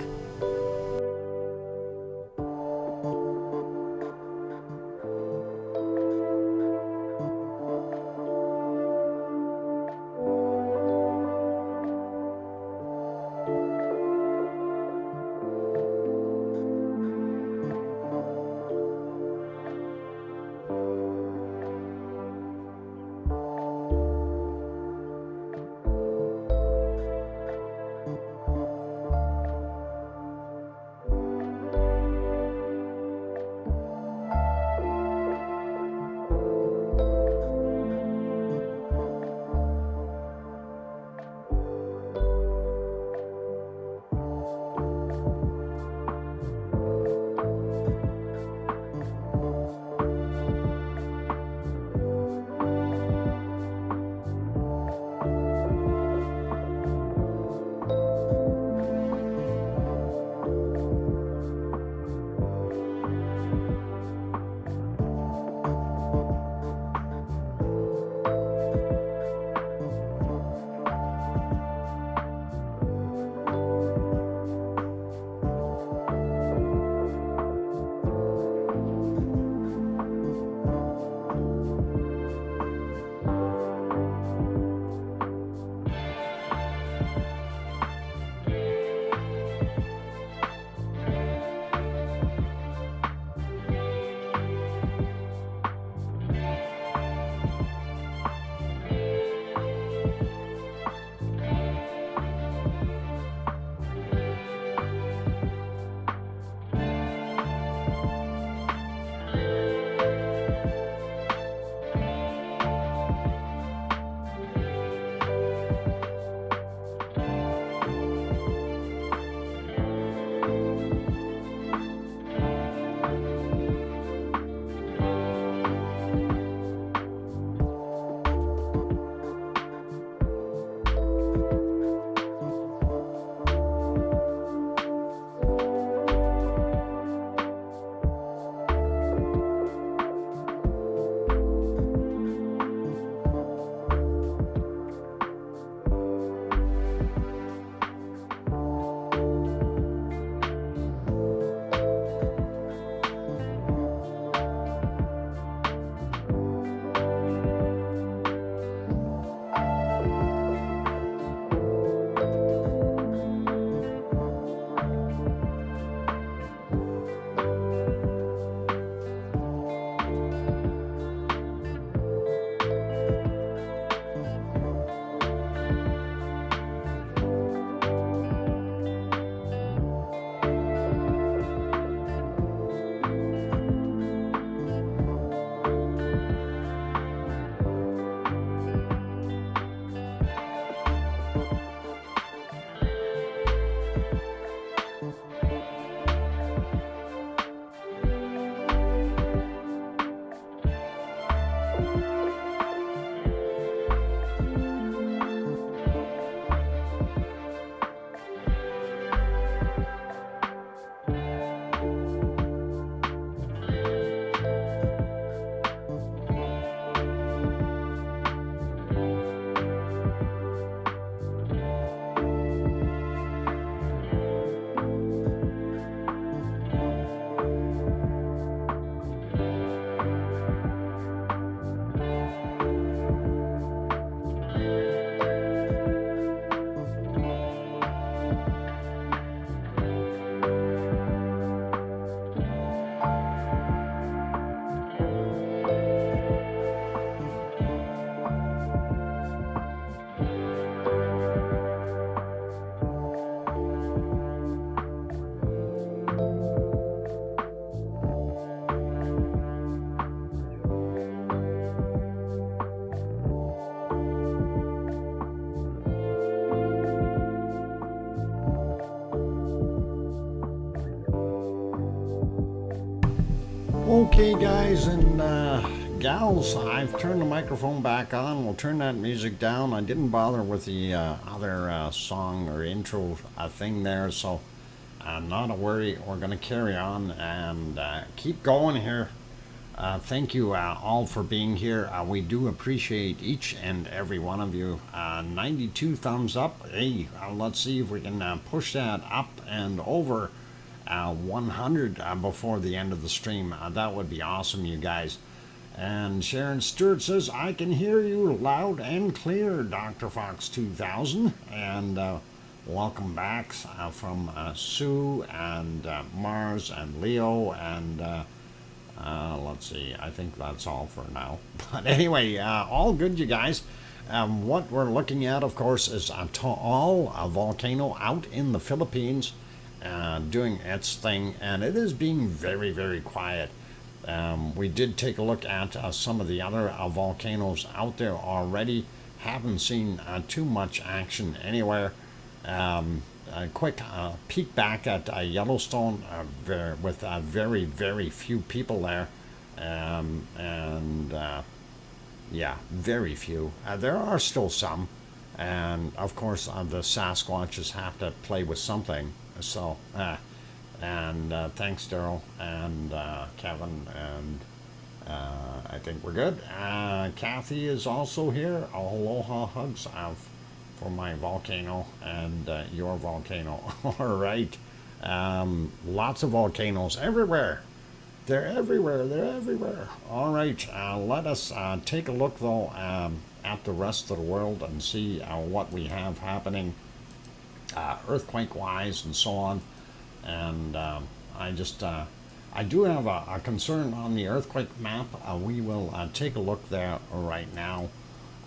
Okay, guys and gals, I've turned the microphone back on. We'll turn that music down. I didn't bother with the other song or intro thing there, so not a worry. We're going to carry on and keep going here. Thank you all for being here. We do appreciate each and every one of you. 92 thumbs up. Hey, let's see if we can push that up and over 100 before the end of the stream. That would be awesome, you guys. And Sharon Stewart says, I can hear you loud and clear, DrFox2000. And welcome back from Sue and Mars and Leo and let's see, I think that's all for now. But anyway, all good, you guys. What we're looking at, of course, is a tall volcano out in the Philippines doing its thing, and it is being very, very quiet. We did take a look at some of the other volcanoes out there already. Haven't seen too much action anywhere. A quick peek back at Yellowstone with very, very few people there. Yeah, very few. There are still some. And of course, the Sasquatches have to play with something. So, thanks, Daryl and Kevin, and I think we're good. Kathy is also here. Aloha hugs for my volcano and your volcano. All right. Lots of volcanoes everywhere. They're everywhere. They're everywhere. All right. Let us take a look, though, at the rest of the world and see what we have happening earthquake-wise and so on. And I do have a concern on the earthquake map. We will take a look there right now.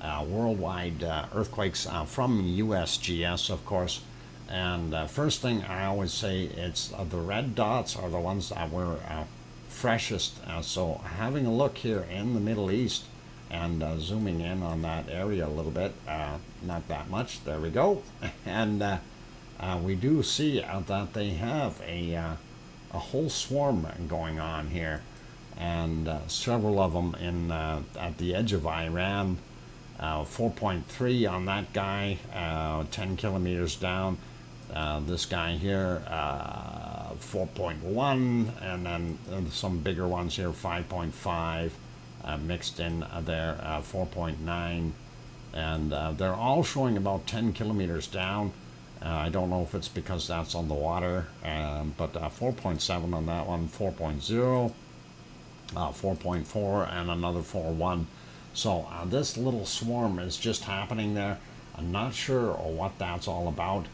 Worldwide earthquakes from USGS, of course. And first thing I always say, it's the red dots are the ones that were freshest. So having a look here in the Middle East and zooming in on that area a little bit, not that much, there we go. And we do see that they have a whole swarm going on here, and several of them in at the edge of Iran. 4.3 on that guy, 10 kilometers down. This guy here, 4.1, and then some bigger ones here, 5.5, mixed in there, 4.9, and they're all showing about 10 kilometers down. I don't know if it's because that's on the water, but 4.7 on that one, 4.0, 4.4, and another 4.1. So this little swarm is just happening there. I'm not sure what that's all about.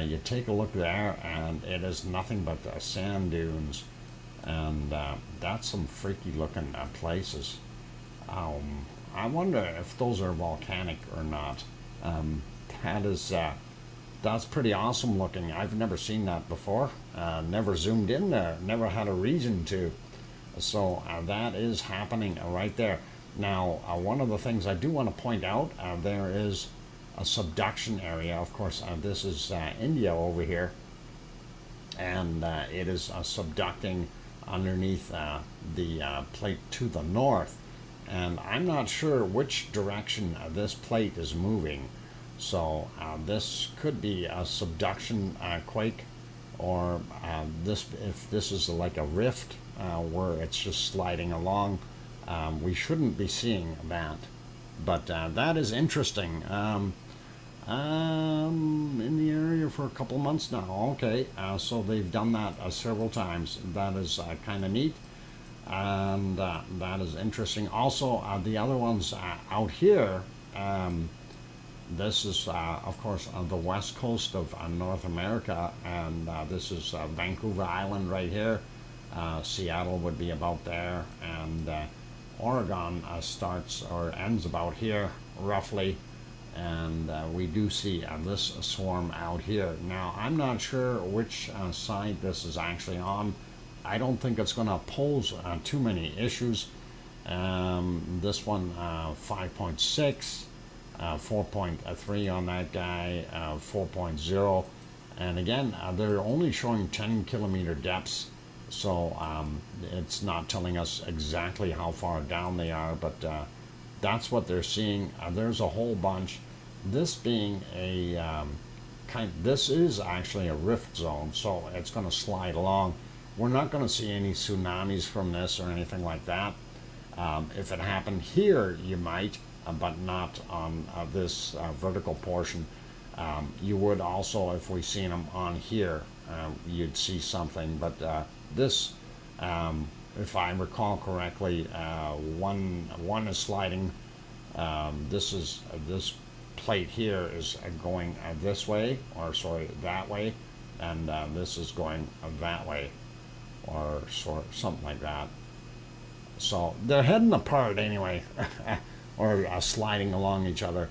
You take a look there, and it is nothing but sand dunes, and that's some freaky looking places. I wonder if those are volcanic or not. That's pretty awesome looking. I've never seen that before. Never zoomed in there. Never had a reason to. So that is happening right there. Now, one of the things I do want to point out, there is a subduction area. Of course, this is India over here, and it is subducting underneath the plate to the north. And I'm not sure which direction this plate is moving. So this could be a subduction quake, or if this is like a rift where it's just sliding along. We shouldn't be seeing that, but that is interesting. In the area for a couple months now. Okay, so they've done that several times. That is kind of neat, and that is interesting. Also, the other ones out here. This is, of course, the west coast of North America, and this is Vancouver Island right here. Seattle would be about there, and Oregon starts or ends about here, roughly. And we do see this swarm out here. Now, I'm not sure which side this is actually on. I don't think it's going to pose too many issues. This one, 5.6. 4.3 on that guy, 4.0, and again they're only showing 10 kilometer depths, So it's not telling us exactly how far down they are, but that's what they're seeing. There's a whole bunch. This being a this is actually a rift zone, so it's going to slide along. We're not going to see any tsunamis from this or anything like that. If it happened here, you might, but not on this vertical portion. You would also, if we seen them on here, you'd see something. But this, if I recall correctly, one is sliding. This plate here is going this way, or sorry, that way, and this is going that way, or something like that. So they're heading apart anyway, or sliding along each other.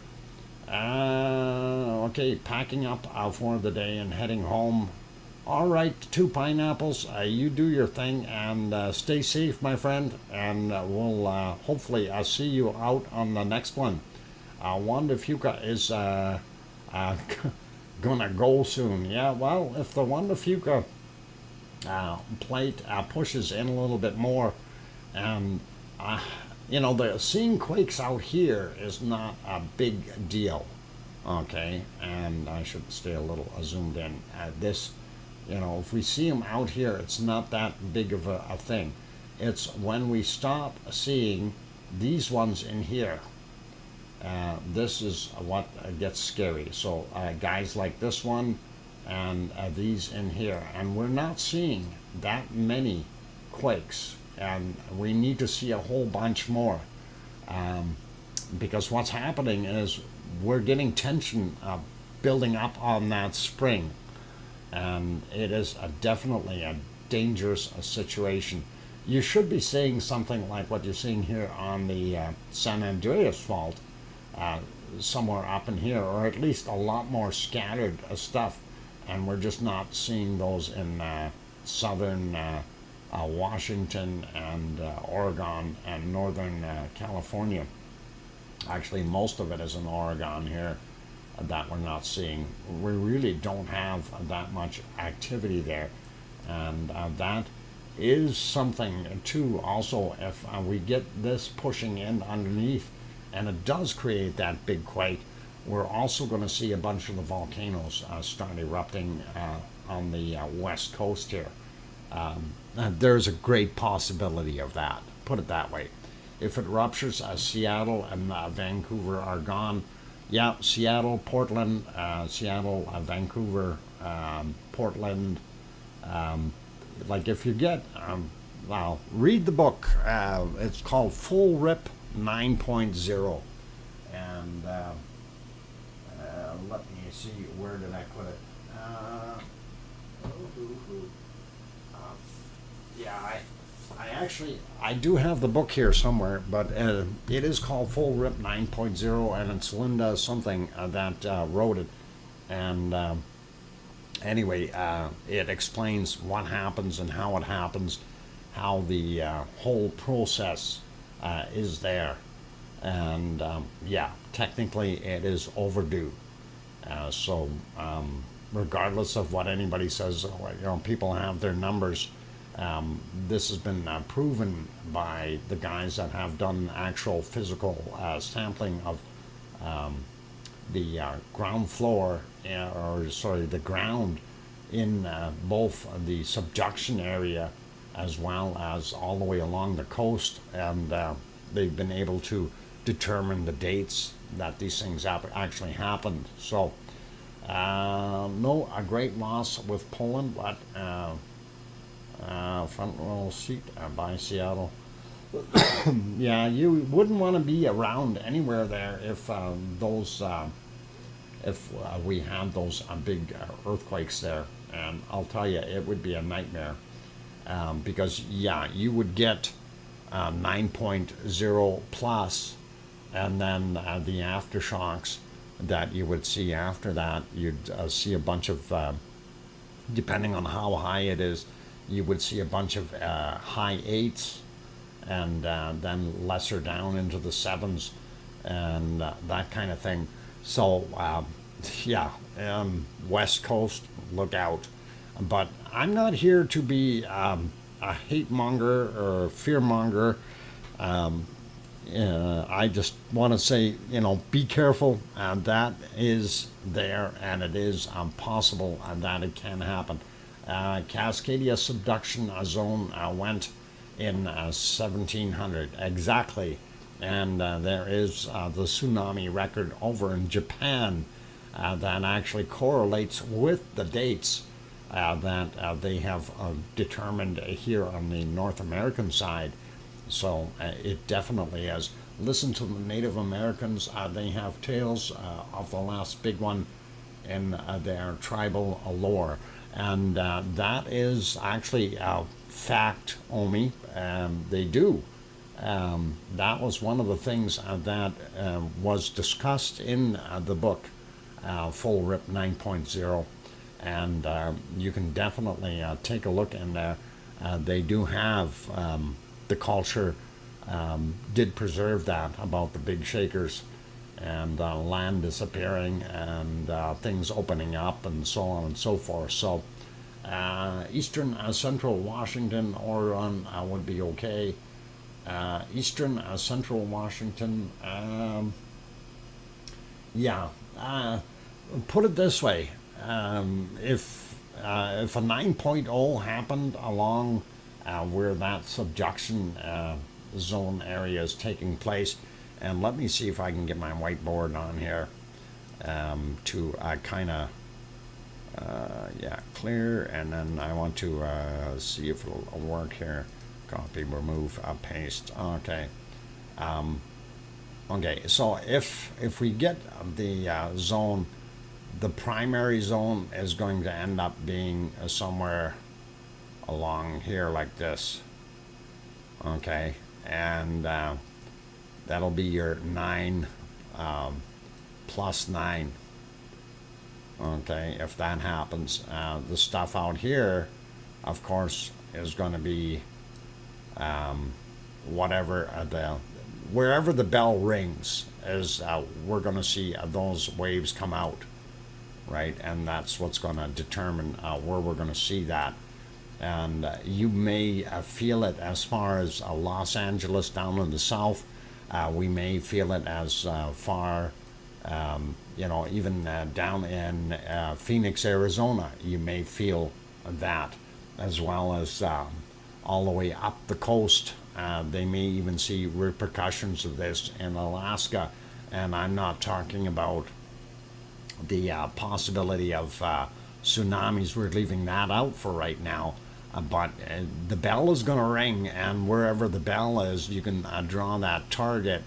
Okay, packing up for the day and heading home. All right, two pineapples. You do your thing and stay safe, my friend. And we'll hopefully see you out on the next one. Wanda Fuca is gonna go soon. Yeah, well, if the Wanda Fuca plate pushes in a little bit more, and the seeing quakes out here is not a big deal. Okay, and I should stay a little zoomed in. This, if we see them out here, it's not that big of a thing. It's when we stop seeing these ones in here. This is what gets scary. So guys like this one and these in here, and we're not seeing that many quakes, and we need to see a whole bunch more, because what's happening is we're getting tension building up on that spring, and it is definitely a dangerous situation. You should be seeing something like what you're seeing here on the San Andreas fault, somewhere up in here, or at least a lot more scattered stuff, and we're just not seeing those in southern Washington and Oregon and northern California. Actually, most of it is in Oregon here that we're not seeing. We really don't have that much activity there, and that is something too. Also, if we get this pushing in underneath, and it does create that big quake, we're also going to see a bunch of the volcanoes start erupting on the west coast here. There's a great possibility of that, put it that way. If it ruptures, Seattle and Vancouver are gone. Yeah, Seattle, Portland, Vancouver, Portland. Like if you get, well, read the book. It's called Full Rip 9.0. And let me see, where did I put it? Yeah, I do have the book here somewhere, but it is called Full Rip 9.0, and it's Linda something that wrote it. And anyway, it explains what happens and how it happens, how the whole process is there. And yeah, technically it is overdue. So regardless of what anybody says, people have their numbers. This has been proven by the guys that have done actual physical sampling of the ground floor, the ground in both the subduction area as well as all the way along the coast, and they've been able to determine the dates that these things actually happened. So no, a great loss with Poland, but front row seat by Seattle. Yeah, you wouldn't want to be around anywhere there if we had those big earthquakes there, and I'll tell you, it would be a nightmare, because yeah, you would get 9.0 plus, and then the aftershocks that you would see after that. You'd see a bunch of, depending on how high it is, you would see a bunch of high 8s, and then lesser down into the 7s, and that kind of thing. So yeah, West Coast, look out. But I'm not here to be a hate monger or a fear monger. I just want to say, be careful. That is there, and it is possible that it can happen. Cascadia subduction zone went in 1700 exactly, and there is the tsunami record over in Japan that actually correlates with the dates that they have determined here on the North American side. So it definitely is. Listen to the Native Americans. They have tales of the last big one in their tribal lore. And that is actually a fact, Omi. They do. That was one of the things that was discussed in the book, Full Rip 9.0. And you can definitely take a look in there. They do have the culture did preserve that about the big shakers and land disappearing and things opening up and so on and so forth. So eastern central Washington, Oregon would be okay. Eastern central Washington, yeah. Put it this way: if a 9.0 happened along where that subduction zone area is taking place, and let me see if I can get my whiteboard on here to kind of clear, and then I want to see if it'll work here. Copy, remove, paste. Okay. Okay, so if we get the zone, the primary zone is going to end up being somewhere along here like this. Okay, and that'll be your 9 plus 9. Okay, if that happens, the stuff out here, of course, is going to be wherever the bell rings is we're going to see those waves come out, right? And that's what's going to determine where we're going to see that. And you may feel it as far as Los Angeles down in the south. We may feel it as far, even down in Phoenix, Arizona. You may feel that, as well as all the way up the coast. They may even see repercussions of this in Alaska. And I'm not talking about the possibility of tsunamis. We're leaving that out for right now. But the bell is going to ring, and wherever the bell is, you can draw that target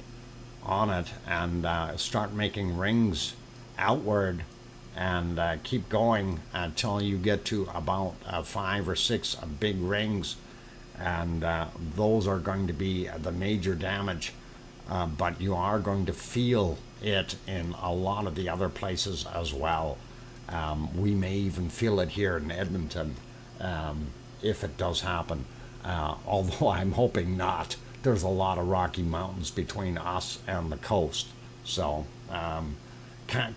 on it and start making rings outward and keep going until you get to about 5 or 6 big rings. And those are going to be the major damage. But you are going to feel it in a lot of the other places as well. We may even feel it here in Edmonton. If it does happen, although I'm hoping not. There's a lot of Rocky Mountains between us and the coast, so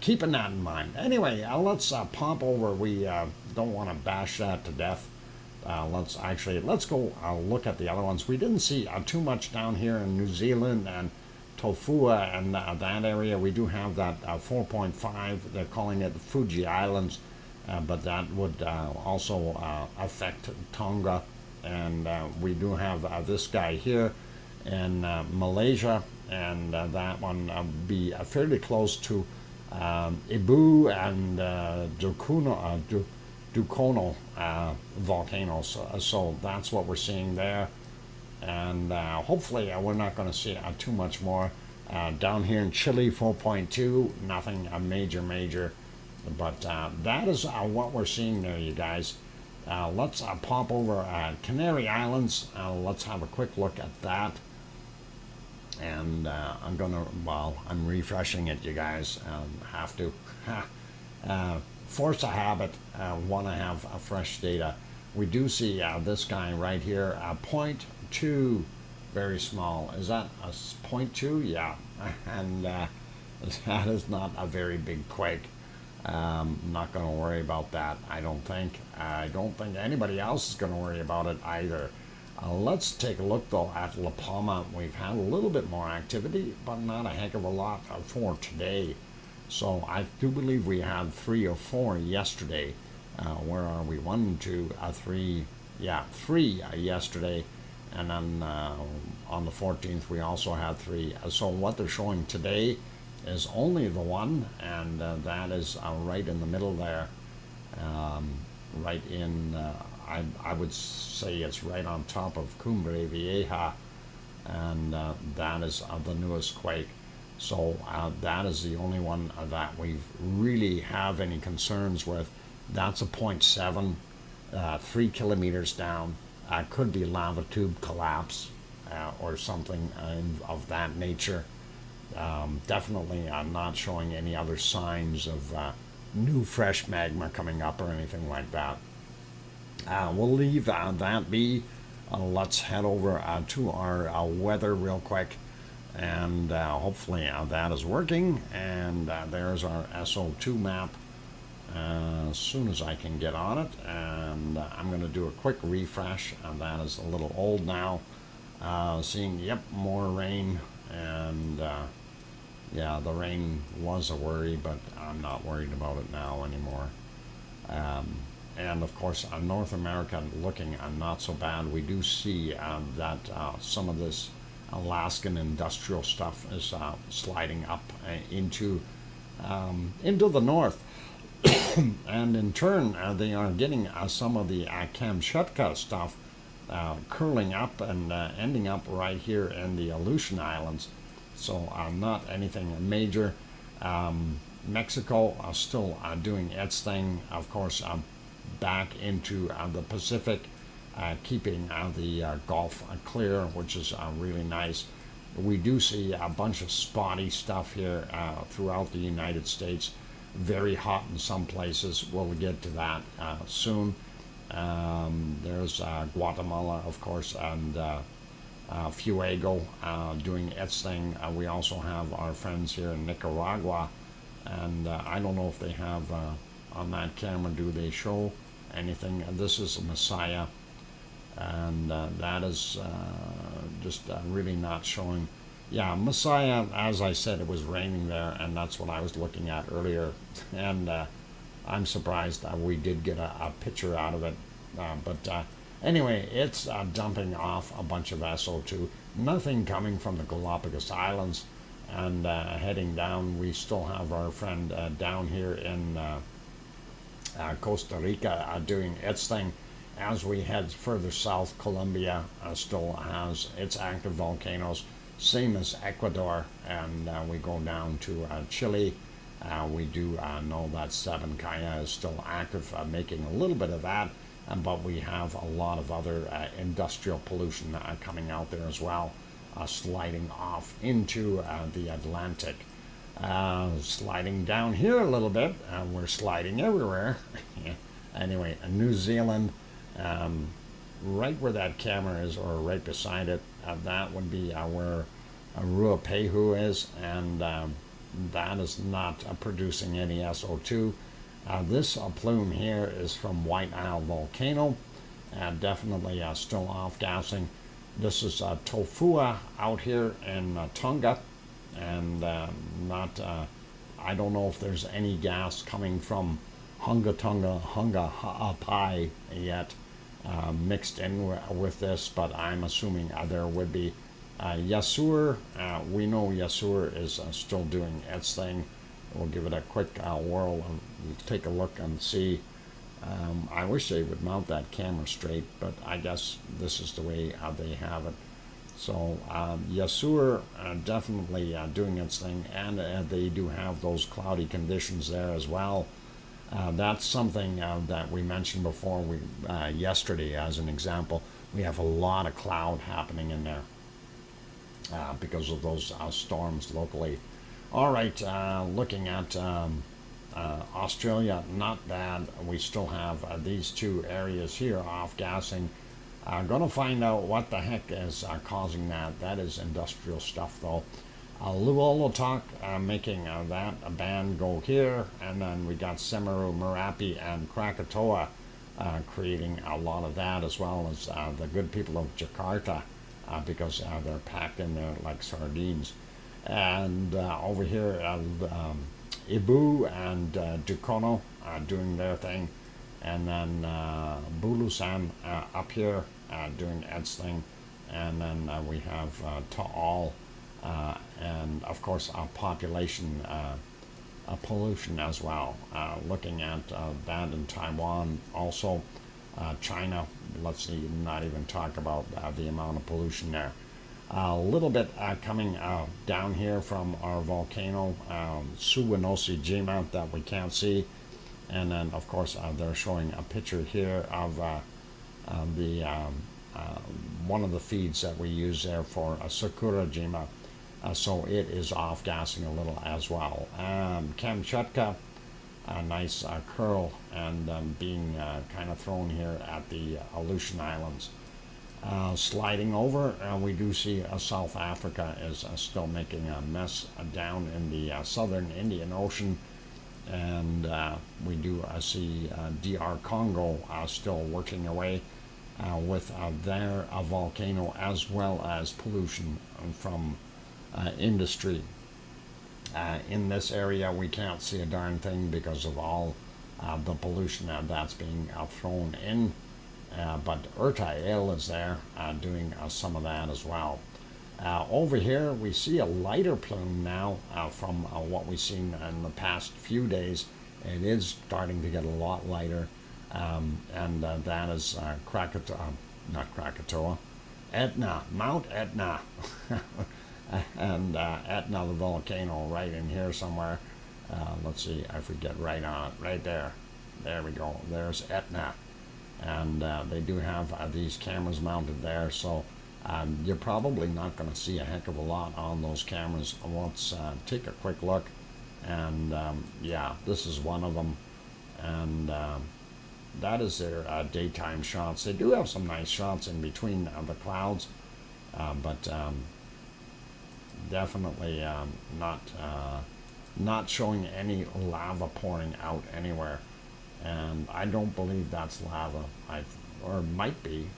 keeping that in mind. Anyway, let's pop over. We don't want to bash that to death. Let's go look at the other ones. We didn't see too much down here in New Zealand and Tofua and that area. We do have that 4.5. They're calling it the Fuji Islands. But that would also affect Tonga, and we do have this guy here in Malaysia, and that one be fairly close to Ibu and Dukono volcanoes. So that's what we're seeing there, and hopefully we're not going to see too much more. Down here in Chile, 4.2, nothing major. But that is what we're seeing there, you guys. Let's pop over Canary Islands. Let's have a quick look at that. And I'm refreshing it, you guys. Have to. Force a habit. Want to have fresh data. We do see this guy right here, 0.2, very small. Is that a 0.2? Yeah. And that is not a very big quake. Not going to worry about that. I don't think anybody else is going to worry about it either. Let's take a look though at La Palma. We've had a little bit more activity, but not a heck of a lot for today. So I do believe we had 3 or 4 yesterday. Where are we? 1, 2, 3. Yeah, 3 yesterday. And then on the 14th, we also had 3. So what they're showing today is only the 1, and that is right in the middle there. Right in, I would say it's right on top of Cumbre Vieja, and that is the newest quake. So that is the only one that we really have any concerns with. That's a 0.7, 3 kilometers down. Could be lava tube collapse or something of that nature. Definitely not showing any other signs of new fresh magma coming up or anything like that. We'll leave that be. Let's head over to our weather real quick, and hopefully that is working. And there's our SO2 map. As soon as I can get on it, and I'm going to do a quick refresh. That is a little old now. Seeing, yep, more rain, and yeah, the rain was a worry, but I'm not worried about it now anymore. And of course, North America looking not so bad. We do see that some of this Alaskan industrial stuff is sliding up into the north. And in turn, they are getting some of the Kamchatka stuff curling up and ending up right here in the Aleutian Islands. So not anything major. Mexico still doing its thing, of course, back into the Pacific, keeping the Gulf clear, which is really nice. We do see a bunch of spotty stuff here throughout the United States. Very hot in some places. We'll get to that soon. There's Guatemala, of course, and Fuego doing its thing. We also have our friends here in Nicaragua, and I don't know if they have on that camera, do they show anything? This is Messiah, and that is just really not showing. Yeah, Messiah, as I said, it was raining there, and that's what I was looking at earlier. And I'm surprised we did get a picture out of it. But anyway, it's dumping off a bunch of SO2. Nothing coming from the Galapagos Islands. And heading down, we still have our friend down here in Costa Rica doing its thing. As we head further south, Colombia still has its active volcanoes. Same as Ecuador, and we go down to Chile. We do know that Sabancaya is still active, making a little bit of that, but we have a lot of other industrial pollution coming out there as well, sliding off into the Atlantic. Sliding down here a little bit, we're sliding everywhere. Anyway, New Zealand, right where that camera is, or right beside it, that would be where Ruapehu is, and that is not producing any SO2. This plume here is from White Isle Volcano, definitely still off-gassing. This is Tofua out here in Tonga, and not, I don't know if there's any gas coming from Hunga Ha'apai yet mixed in with this, but I'm assuming there would be. Yasur, we know Yasur is still doing its thing. We'll give it a quick whirl and take a look and see. I wish they would mount that camera straight, but I guess this is the way they have it. So Yasur definitely doing its thing, and they do have those cloudy conditions there as well. That's something that we mentioned before. Yesterday, as an example, we have a lot of cloud happening in there because of those storms locally. All right, looking at Australia, not bad. We still have these two areas here off-gassing. Going to find out what the heck is causing that. That is industrial stuff, though. Luolotok making that a band go here, and then we got Semeru, Merapi, and Krakatoa creating a lot of that, as well as the good people of Jakarta, because they're packed in there like sardines. And over here, Ibu and Dukono doing their thing. And then Bulusan up here doing its thing. And then we have Taal, and of course population pollution as well. Looking at that in Taiwan, also China. Let's see, not even talk about the amount of pollution there. A little bit coming down here from our volcano, Suwanosi-jima, that we can't see. And then, of course, they're showing a picture here of the one of the feeds that we use there for Sakura-jima. So it is off-gassing a little as well. Kamchatka, a nice curl, and being kind of thrown here at the Aleutian Islands. Sliding over, we do see South Africa is still making a mess down in the southern Indian Ocean, and we do see DR Congo still working away with their volcano, as well as pollution from industry. In this area, we can't see a darn thing because of all the pollution that's being thrown in. But RTVE is there doing some of that as well. Over here, we see a lighter plume now from what we've seen in the past few days. It is starting to get a lot lighter, and that is not Krakatoa, Etna, Mount Etna, and Etna, the volcano, right in here somewhere. Let's see if we get right on it, right there. There we go. There's Etna. And they do have these cameras mounted there, so you're probably not going to see a heck of a lot on those cameras. Let's take a quick look, and yeah, this is one of them, and that is their daytime shots. They do have some nice shots in between the clouds, but definitely not showing any lava pouring out anywhere. And I don't believe that's lava, or it might be.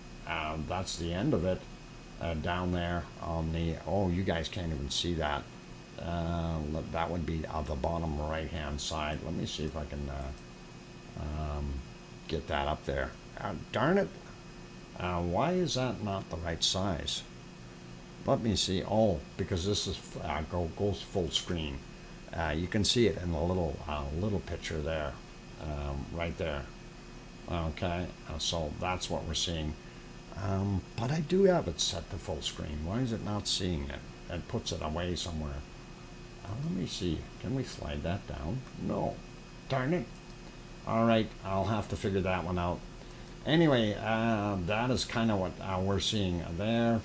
That's the end of it down there on the, oh, you guys can't even see that. That would be the bottom right hand side. Let me see if I can get that up there. Darn it, why is that not the right size? Let me see. Oh, because this is goes full screen. You can see it in the little picture there. Right there. Okay, so that's what we're seeing. But I do have it set to full screen. Why is it not seeing it? It puts it away somewhere. Let me see. Can we slide that down? No. Darn it. All right, I'll have to figure that one out. Anyway, that is kind of what we're seeing there.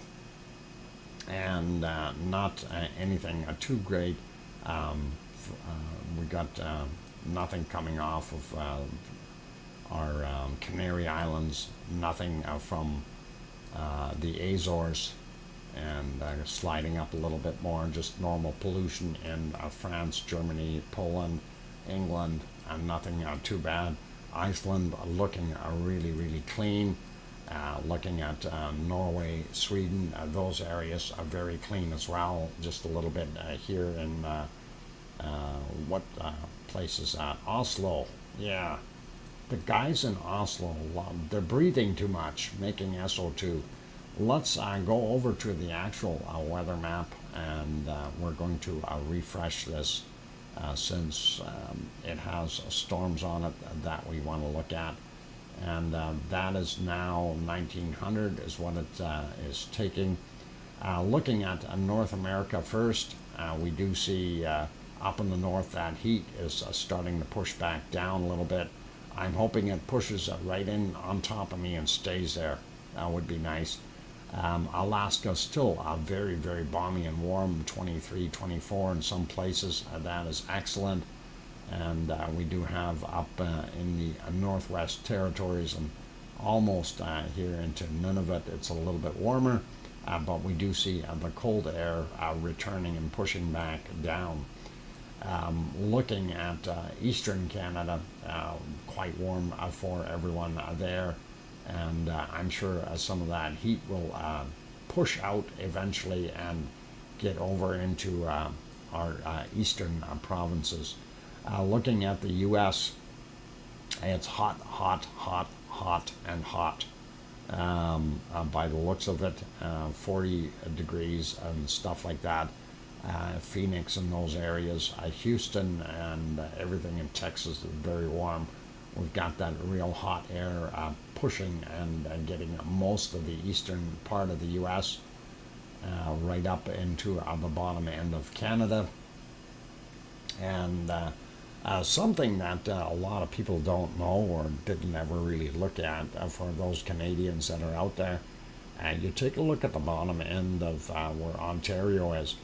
And not anything too great. We got nothing coming off of our Canary Islands, nothing from the Azores, and sliding up a little bit more, just normal pollution in France, Germany, Poland, England, and nothing too bad. Iceland looking really, really clean. Looking at Norway, Sweden, those areas are very clean as well. Just a little bit here in what place is that? Oslo. Yeah, the guys in Oslo, they're breathing too much, making SO2. Let's go over to the actual weather map, and we're going to refresh this since it has storms on it that we want to look at. And that is now 1900 is what it is taking. Looking at North America first, we do see up in the north that heat is starting to push back down a little bit. I'm hoping it pushes right in on top of me and stays there. That would be nice. Alaska still very, very balmy and warm, 23, 24 in some places. That is excellent. And we do have up in the Northwest Territories and almost here into Nunavut, it's a little bit warmer, but we do see the cold air returning and pushing back down. looking at eastern Canada, quite warm for everyone there, and I'm sure some of that heat will push out eventually and get over into our eastern provinces. Looking at the U.S., it's hot, hot, hot, hot, and hot. By the looks of it, 40 degrees and stuff like that. Phoenix and those areas, Houston and everything in Texas is very warm. We've got that real hot air pushing and getting most of the eastern part of the U.S. Right up into the bottom end of Canada. And something that a lot of people don't know or didn't ever really look at for those Canadians that are out there, you take a look at the bottom end of where Ontario is.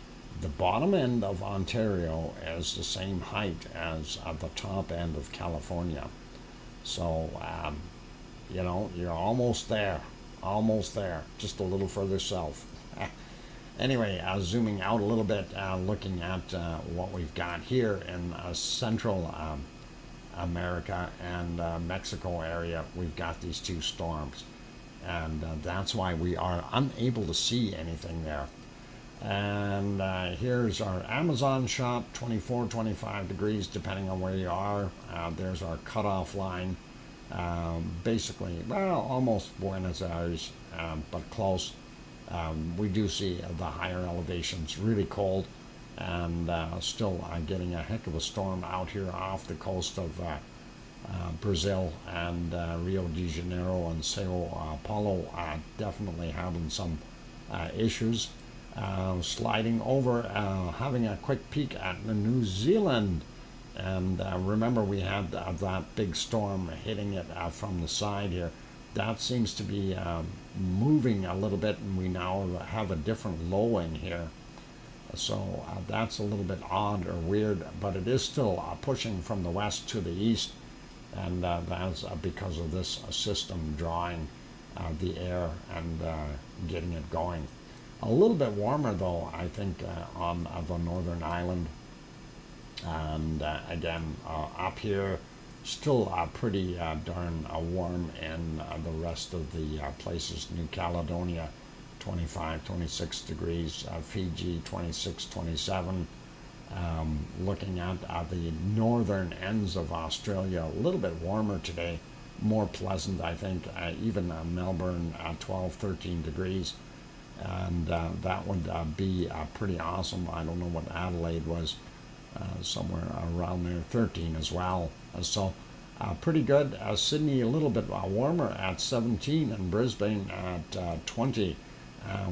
The bottom end of Ontario is the same height as the top end of California. So, you know, you're almost there, just a little further south. Anyway, zooming out a little bit, looking at what we've got here in Central America and Mexico area, we've got these two storms. And that's why we are unable to see anything there. And here's our Amazon shot, 24, 25 degrees, depending on where you are. There's our cutoff line. Basically, well, almost Buenos Aires, but close. We do see the higher elevations really cold, and still getting a heck of a storm out here off the coast of Brazil and Rio de Janeiro and Sao Paulo, definitely having some issues. Sliding over, having a quick peek at New Zealand. And remember, we had that big storm hitting it from the side here. That seems to be moving a little bit, and we now have a different low in here. So that's a little bit odd or weird, but it is still pushing from the west to the east, and that's because of this system drawing the air and getting it going. A little bit warmer, though, I think, on the northern island. And again, up here, still pretty darn warm in the rest of the places. New Caledonia, 25, 26 degrees. Fiji, 26, 27. Looking at the northern ends of Australia, a little bit warmer today. More pleasant, I think. Even Melbourne, 12, 13 degrees. And that would be pretty awesome. I don't know what Adelaide was, somewhere around there, 13 as well. So pretty good. Sydney a little bit warmer at 17, and Brisbane at 20.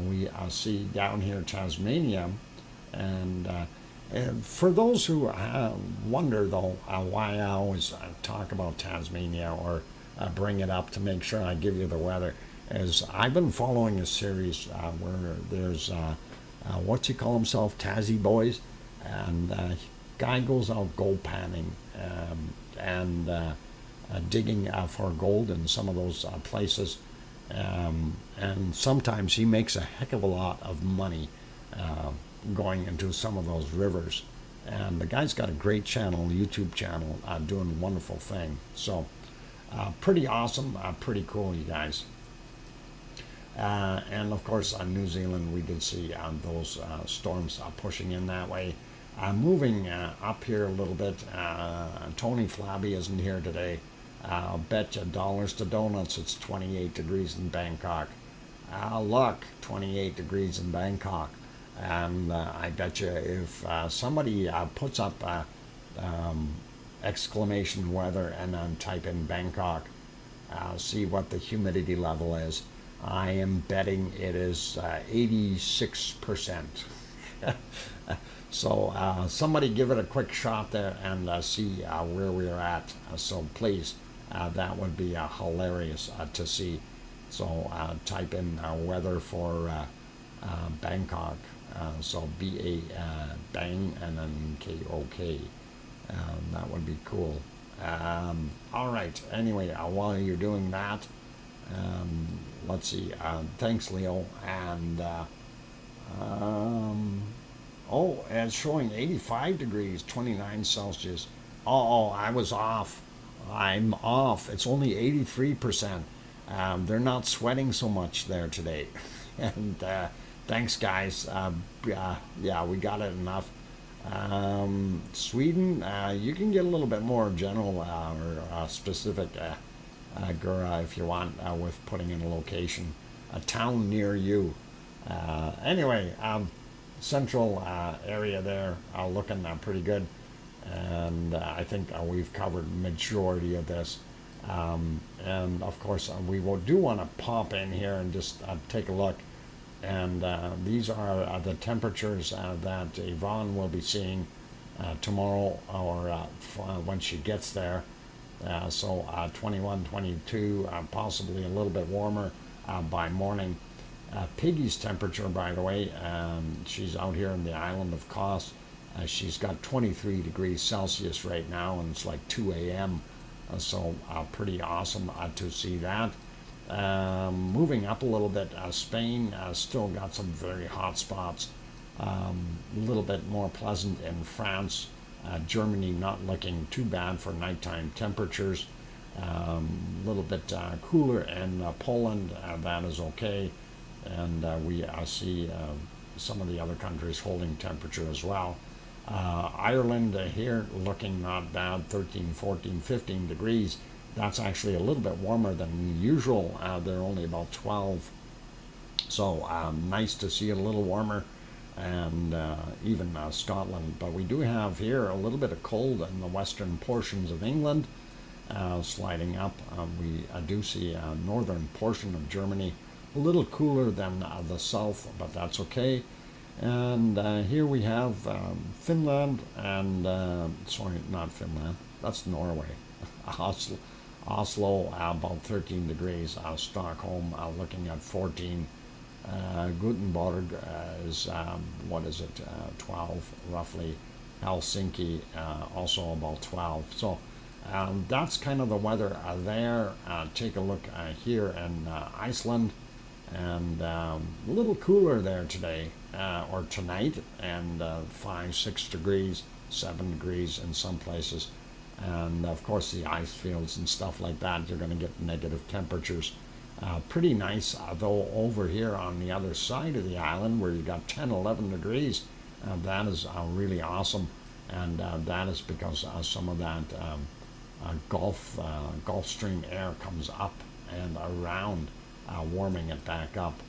We see down here Tasmania, and for those who wonder, though, why I always talk about Tasmania or bring it up to make sure I give you the weather, is I've been following a series where there's what's he call himself, Tassie Boys, and guy goes out gold panning and digging for gold in some of those places, and sometimes he makes a heck of a lot of money going into some of those rivers, and the guy's got a great channel, YouTube channel, doing a wonderful thing. So pretty awesome, pretty cool, you guys. And of course, on New Zealand, we did see those storms pushing in that way. Moving up here a little bit, Tony Flabby isn't here today. I'll bet you dollars to donuts it's 28 degrees in Bangkok. Look, 28 degrees in Bangkok. And I bet you if somebody puts up exclamation weather and then type in Bangkok, see what the humidity level is. I am betting it is 86%. So somebody give it a quick shot there and see where we're at. So please, that would be hilarious to see. So type in weather for Bangkok. So B-A bang and then K-O-K. That would be cool. All right. Anyway, while you're doing that, let's see. Thanks, Leo. And Oh, it's showing 85 degrees, 29 Celsius. Oh, I was off. I'm off. It's only 83%. They're not sweating so much there today. And thanks, guys. Yeah, we got it enough. Sweden, you can get a little bit more general or specific, Gura, if you want, with putting in a location, a town near you. Anyway, central area there, looking pretty good, and I think we've covered majority of this. And of course, we do want to pop in here and just take a look. And these are the temperatures that Yvonne will be seeing tomorrow, or when she gets there. So 21, 22, possibly a little bit warmer by morning. Piggy's temperature, by the way, she's out here in the island of Kos. She's got 23 degrees Celsius right now, and it's like 2 a.m. So pretty awesome to see that. Moving up a little bit, Spain still got some very hot spots. A little bit more pleasant in France. Germany not looking too bad for nighttime temperatures. A little bit cooler in Poland, that is okay. And we see some of the other countries holding temperature as well. Ireland here looking not bad, 13, 14, 15 degrees. That's actually a little bit warmer than usual. They're only about 12. So nice to see it a little warmer. And even Scotland. But we do have here a little bit of cold in the western portions of England. Sliding up, we do see a northern portion of Germany a little cooler than the south, but that's okay. And here we have Finland and, sorry, not Finland, that's Norway. Oslo, about 13 degrees. Stockholm, looking at 14. Gothenburg is, 12 roughly. Helsinki, also about 12. So that's kind of the weather there. Take a look here in Iceland. And a little cooler there today, or tonight, and 5, 6 degrees, 7 degrees in some places. And of course the ice fields and stuff like that, you're going to get negative temperatures. Pretty nice, though, over here on the other side of the island where you got 10, 11 degrees. That is really awesome. And that is because some of that Gulf Stream air comes up and around, warming it back up.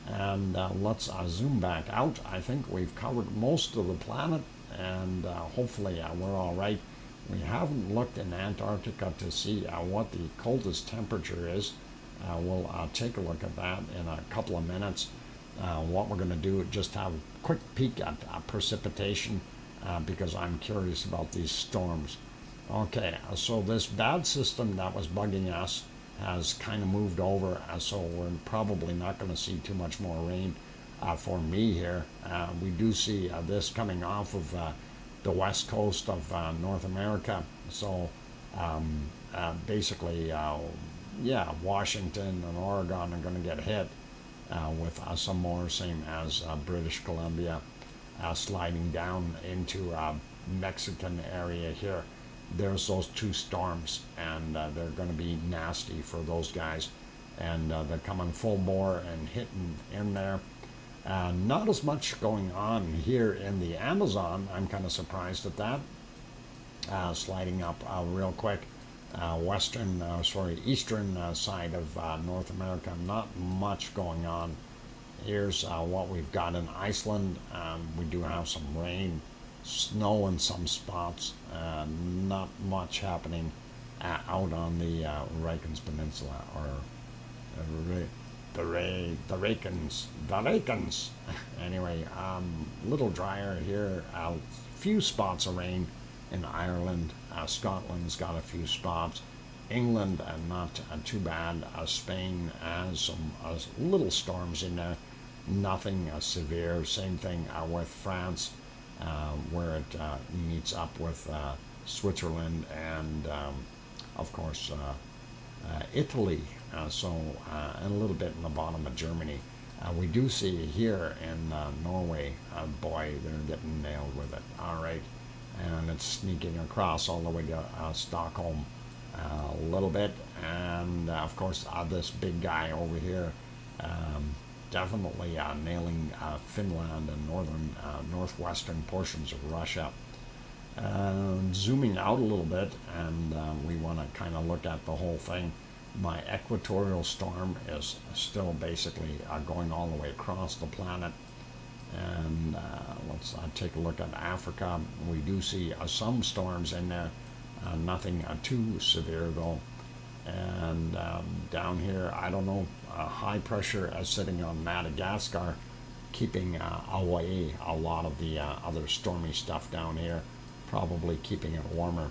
And let's zoom back out. I think we've covered most of the planet, and hopefully we're all right. We haven't looked in Antarctica to see what the coldest temperature is. We'll take a look at that in a couple of minutes. What we're going to do is just have a quick peek at precipitation, because I'm curious about these storms. Okay, so this bad system that was bugging us has kind of moved over, so we're probably not going to see too much more rain for me here. We do see this coming off of the west coast of North America, so basically, yeah, Washington and Oregon are going to get hit with some more, same as British Columbia, sliding down into Mexican area here. There's those two storms, and they're going to be nasty for those guys, and they're coming full bore and hitting in there. Not as much going on here in the Amazon. I'm kind of surprised at that. Sliding up real quick. Eastern side of North America, not much going on. Here's what we've got in Iceland. We do have some rain, snow in some spots, not much happening out on the Reykjanes Peninsula, or the Reykjanes. Anyway, little drier here. A few spots of rain in Ireland. Scotland's got a few spots. England, not too bad. Spain has some little storms in there. Nothing severe. Same thing with France, where it meets up with Switzerland and, of course, Italy. And a little bit in the bottom of Germany. We do see here in Norway, boy, they're getting nailed with it. All right, and it's sneaking across all the way to Stockholm a little bit, and of course this big guy over here, definitely nailing Finland and northwestern portions of Russia. Zooming out a little bit, and we want to kind of look at the whole thing. My equatorial storm is still basically going all the way across the planet. And let's take a look at Africa. We do see some storms in there, nothing too severe though. And down here, I don't know, high pressure sitting on Madagascar, keeping away a lot of the other stormy stuff down here, probably keeping it warmer.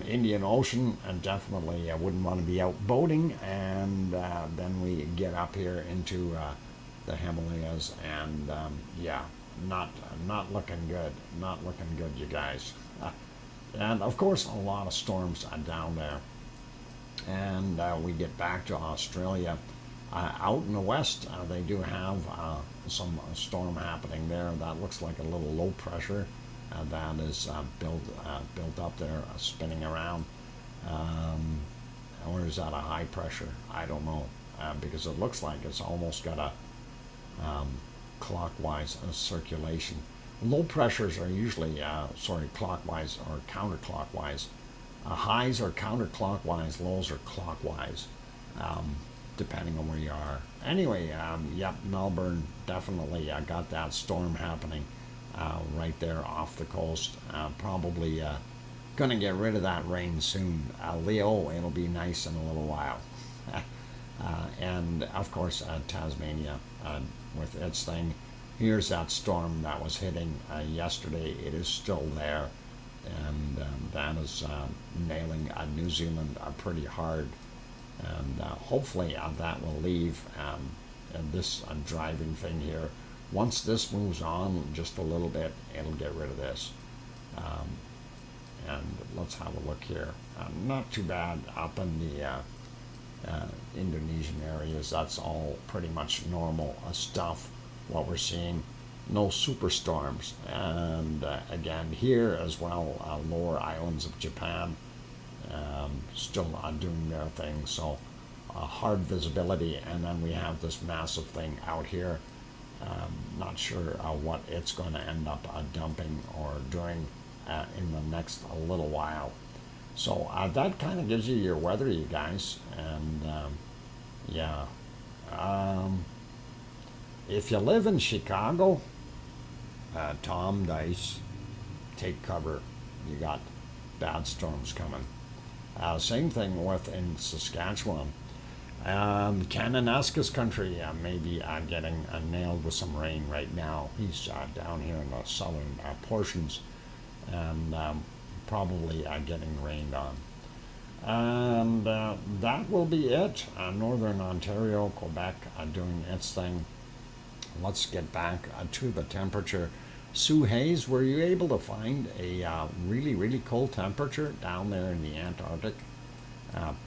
Indian Ocean, and definitely I wouldn't want to be out boating. And then we get up here into the Himalayas, and yeah, not looking good, not looking good, you guys. And of course, a lot of storms down there. And we get back to Australia. Out in the west, they do have some storm happening there. That looks like a little low pressure. That is built up there, spinning around. Or is that a high pressure? I don't know, because it looks like it's almost got a clockwise circulation. Low pressures are usually, clockwise or counterclockwise. Highs are counterclockwise, lows are clockwise, depending on where you are. Anyway, yep, Melbourne definitely got that storm happening. Right there off the coast. Probably gonna get rid of that rain soon. Leo, it'll be nice in a little while. And of course, Tasmania with its thing. Here's that storm that was hitting yesterday. It is still there, and that is nailing New Zealand pretty hard. And hopefully that will leave. And this driving thing here, once this moves on just a little bit, it'll get rid of this. And let's have a look here. Not too bad up in the Indonesian areas. That's all pretty much normal stuff, what we're seeing. No superstorms. And again, here as well, lower islands of Japan still doing their thing. So hard visibility. And then we have this massive thing out here. Not sure what it's going to end up dumping or doing in the next little while. So that kind of gives you your weather, you guys. And yeah, if you live in Chicago, Tom Dice, take cover. You got bad storms coming. Same thing with in Saskatchewan. Kananaskis country may be getting nailed with some rain right now. He's down here in the southern portions, and probably getting rained on. And that will be it. Northern Ontario, Quebec doing its thing. Let's get back to the temperature. Sue Hayes, were you able to find a really, really cold temperature down there in the Antarctic?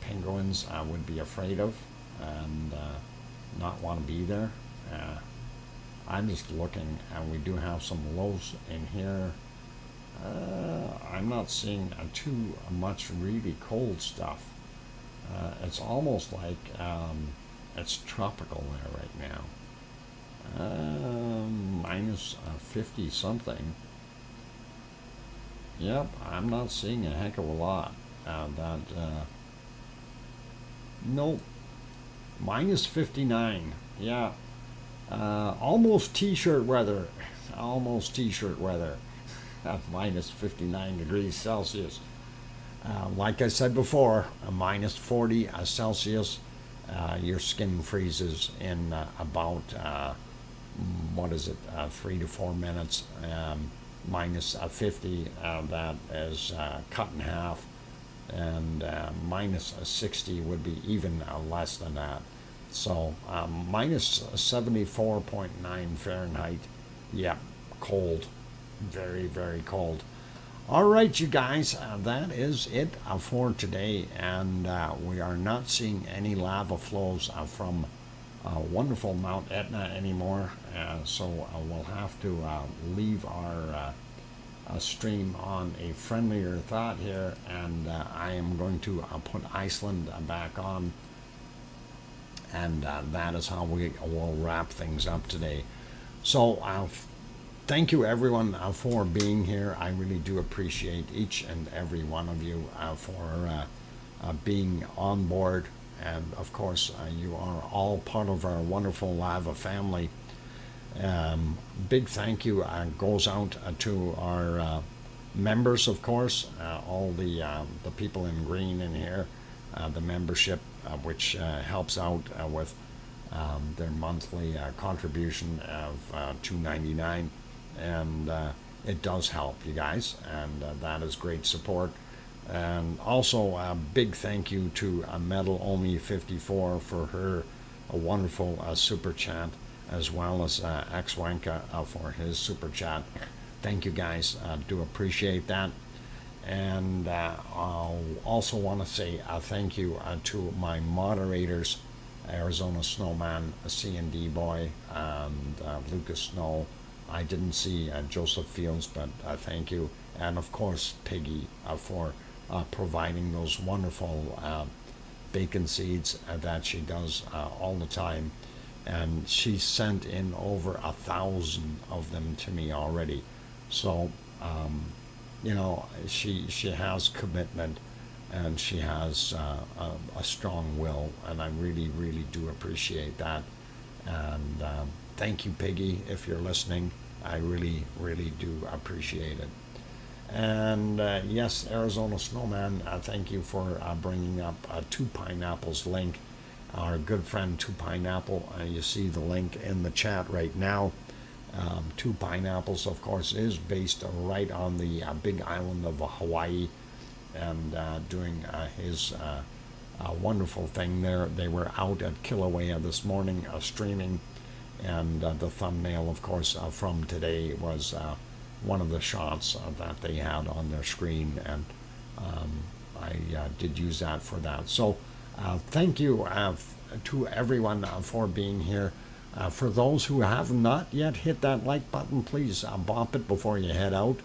Penguins would be afraid of and not want to be there. I'm just looking, and we do have some lows in here. I'm not seeing too much really cold stuff. It's almost like it's tropical there right now. Minus 50 something. Yep, I'm not seeing a heck of a lot. Nope. Minus 59. Yeah. Almost t-shirt weather. Almost t-shirt weather. Minus 59 degrees Celsius. Like I said before, a minus 40 Celsius. Your skin freezes in about, 3 to 4 minutes. Minus 50, that is cut in half. And minus 60 would be even less than that. So minus 74.9 Fahrenheit. Yep, cold. Very, very cold. All right, you guys, that is it for today. And we are not seeing any lava flows from wonderful Mount Etna anymore, so we'll have to leave our stream on a friendlier thought here, and I am going to put Iceland back on, and that is how we will wrap things up today. So thank you everyone for being here. I really do appreciate each and every one of you for being on board, and of course you are all part of our wonderful lava family. Big thank you goes out to our members, of course, all the people in green in here, the membership, which helps out with their monthly contribution of $2.99, and it does help you guys, and that is great support. And also a big thank you to Metal Omi 54 for her wonderful super chat, as well as Xwanka for his super chat. Thank you guys, do appreciate that. And I'll also want to say thank you to my moderators, Arizona Snowman, C&D Boy, and Lucas Snow. I didn't see Joseph Fields, but thank you. And of course Piggy for providing those wonderful bacon seeds that she does all the time. And she sent in over 1,000 of them to me already. So, you know, she has commitment, and she has a strong will, and I really, really do appreciate that. And thank you, Piggy, if you're listening. I really, really do appreciate it. And yes, Arizona Snowman, thank you for bringing up Two Pineapples link. Our good friend Two Pineapple, you see the link in the chat right now. Two Pineapples, of course, is based right on the big island of Hawaii, and doing his wonderful thing there. They were out at Kilauea this morning streaming, and the thumbnail, of course, from today was one of the shots that they had on their screen, and I did use that for that. So thank you to everyone for being here. For those who have not yet hit that like button, please bump it before you head out.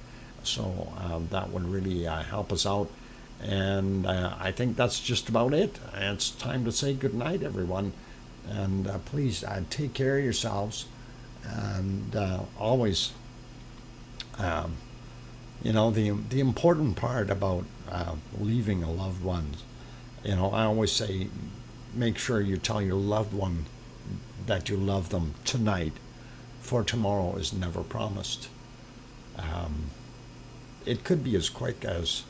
So that would really help us out. And I think that's just about it. It's time to say good night, everyone. And please take care of yourselves. And always, you know, the important part about leaving a loved one, you know, I always say, make sure you tell your loved one that you love them tonight, for tomorrow is never promised. It could be as quick as,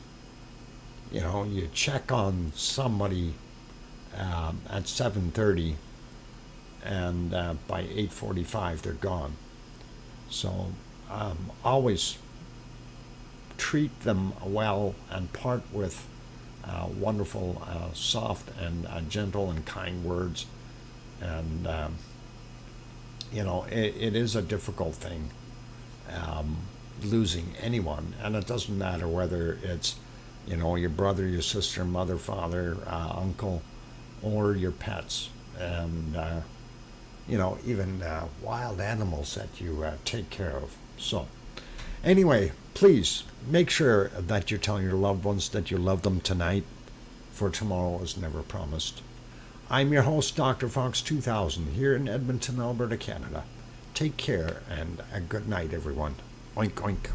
you know, you check on somebody at 7:30, and by 8:45 they're gone. So always treat them well and part with wonderful, soft and gentle and kind words. And you know, it is a difficult thing, losing anyone, and it doesn't matter whether it's, you know, your brother, your sister, mother, father, uncle, or your pets, and you know, even wild animals that you take care of. So anyway, please make sure that you tell your loved ones that you love them tonight, for tomorrow is never promised. I'm your host, DrFox2000, here in Edmonton, Alberta, Canada. Take care, and a good night, everyone. Oink, oink.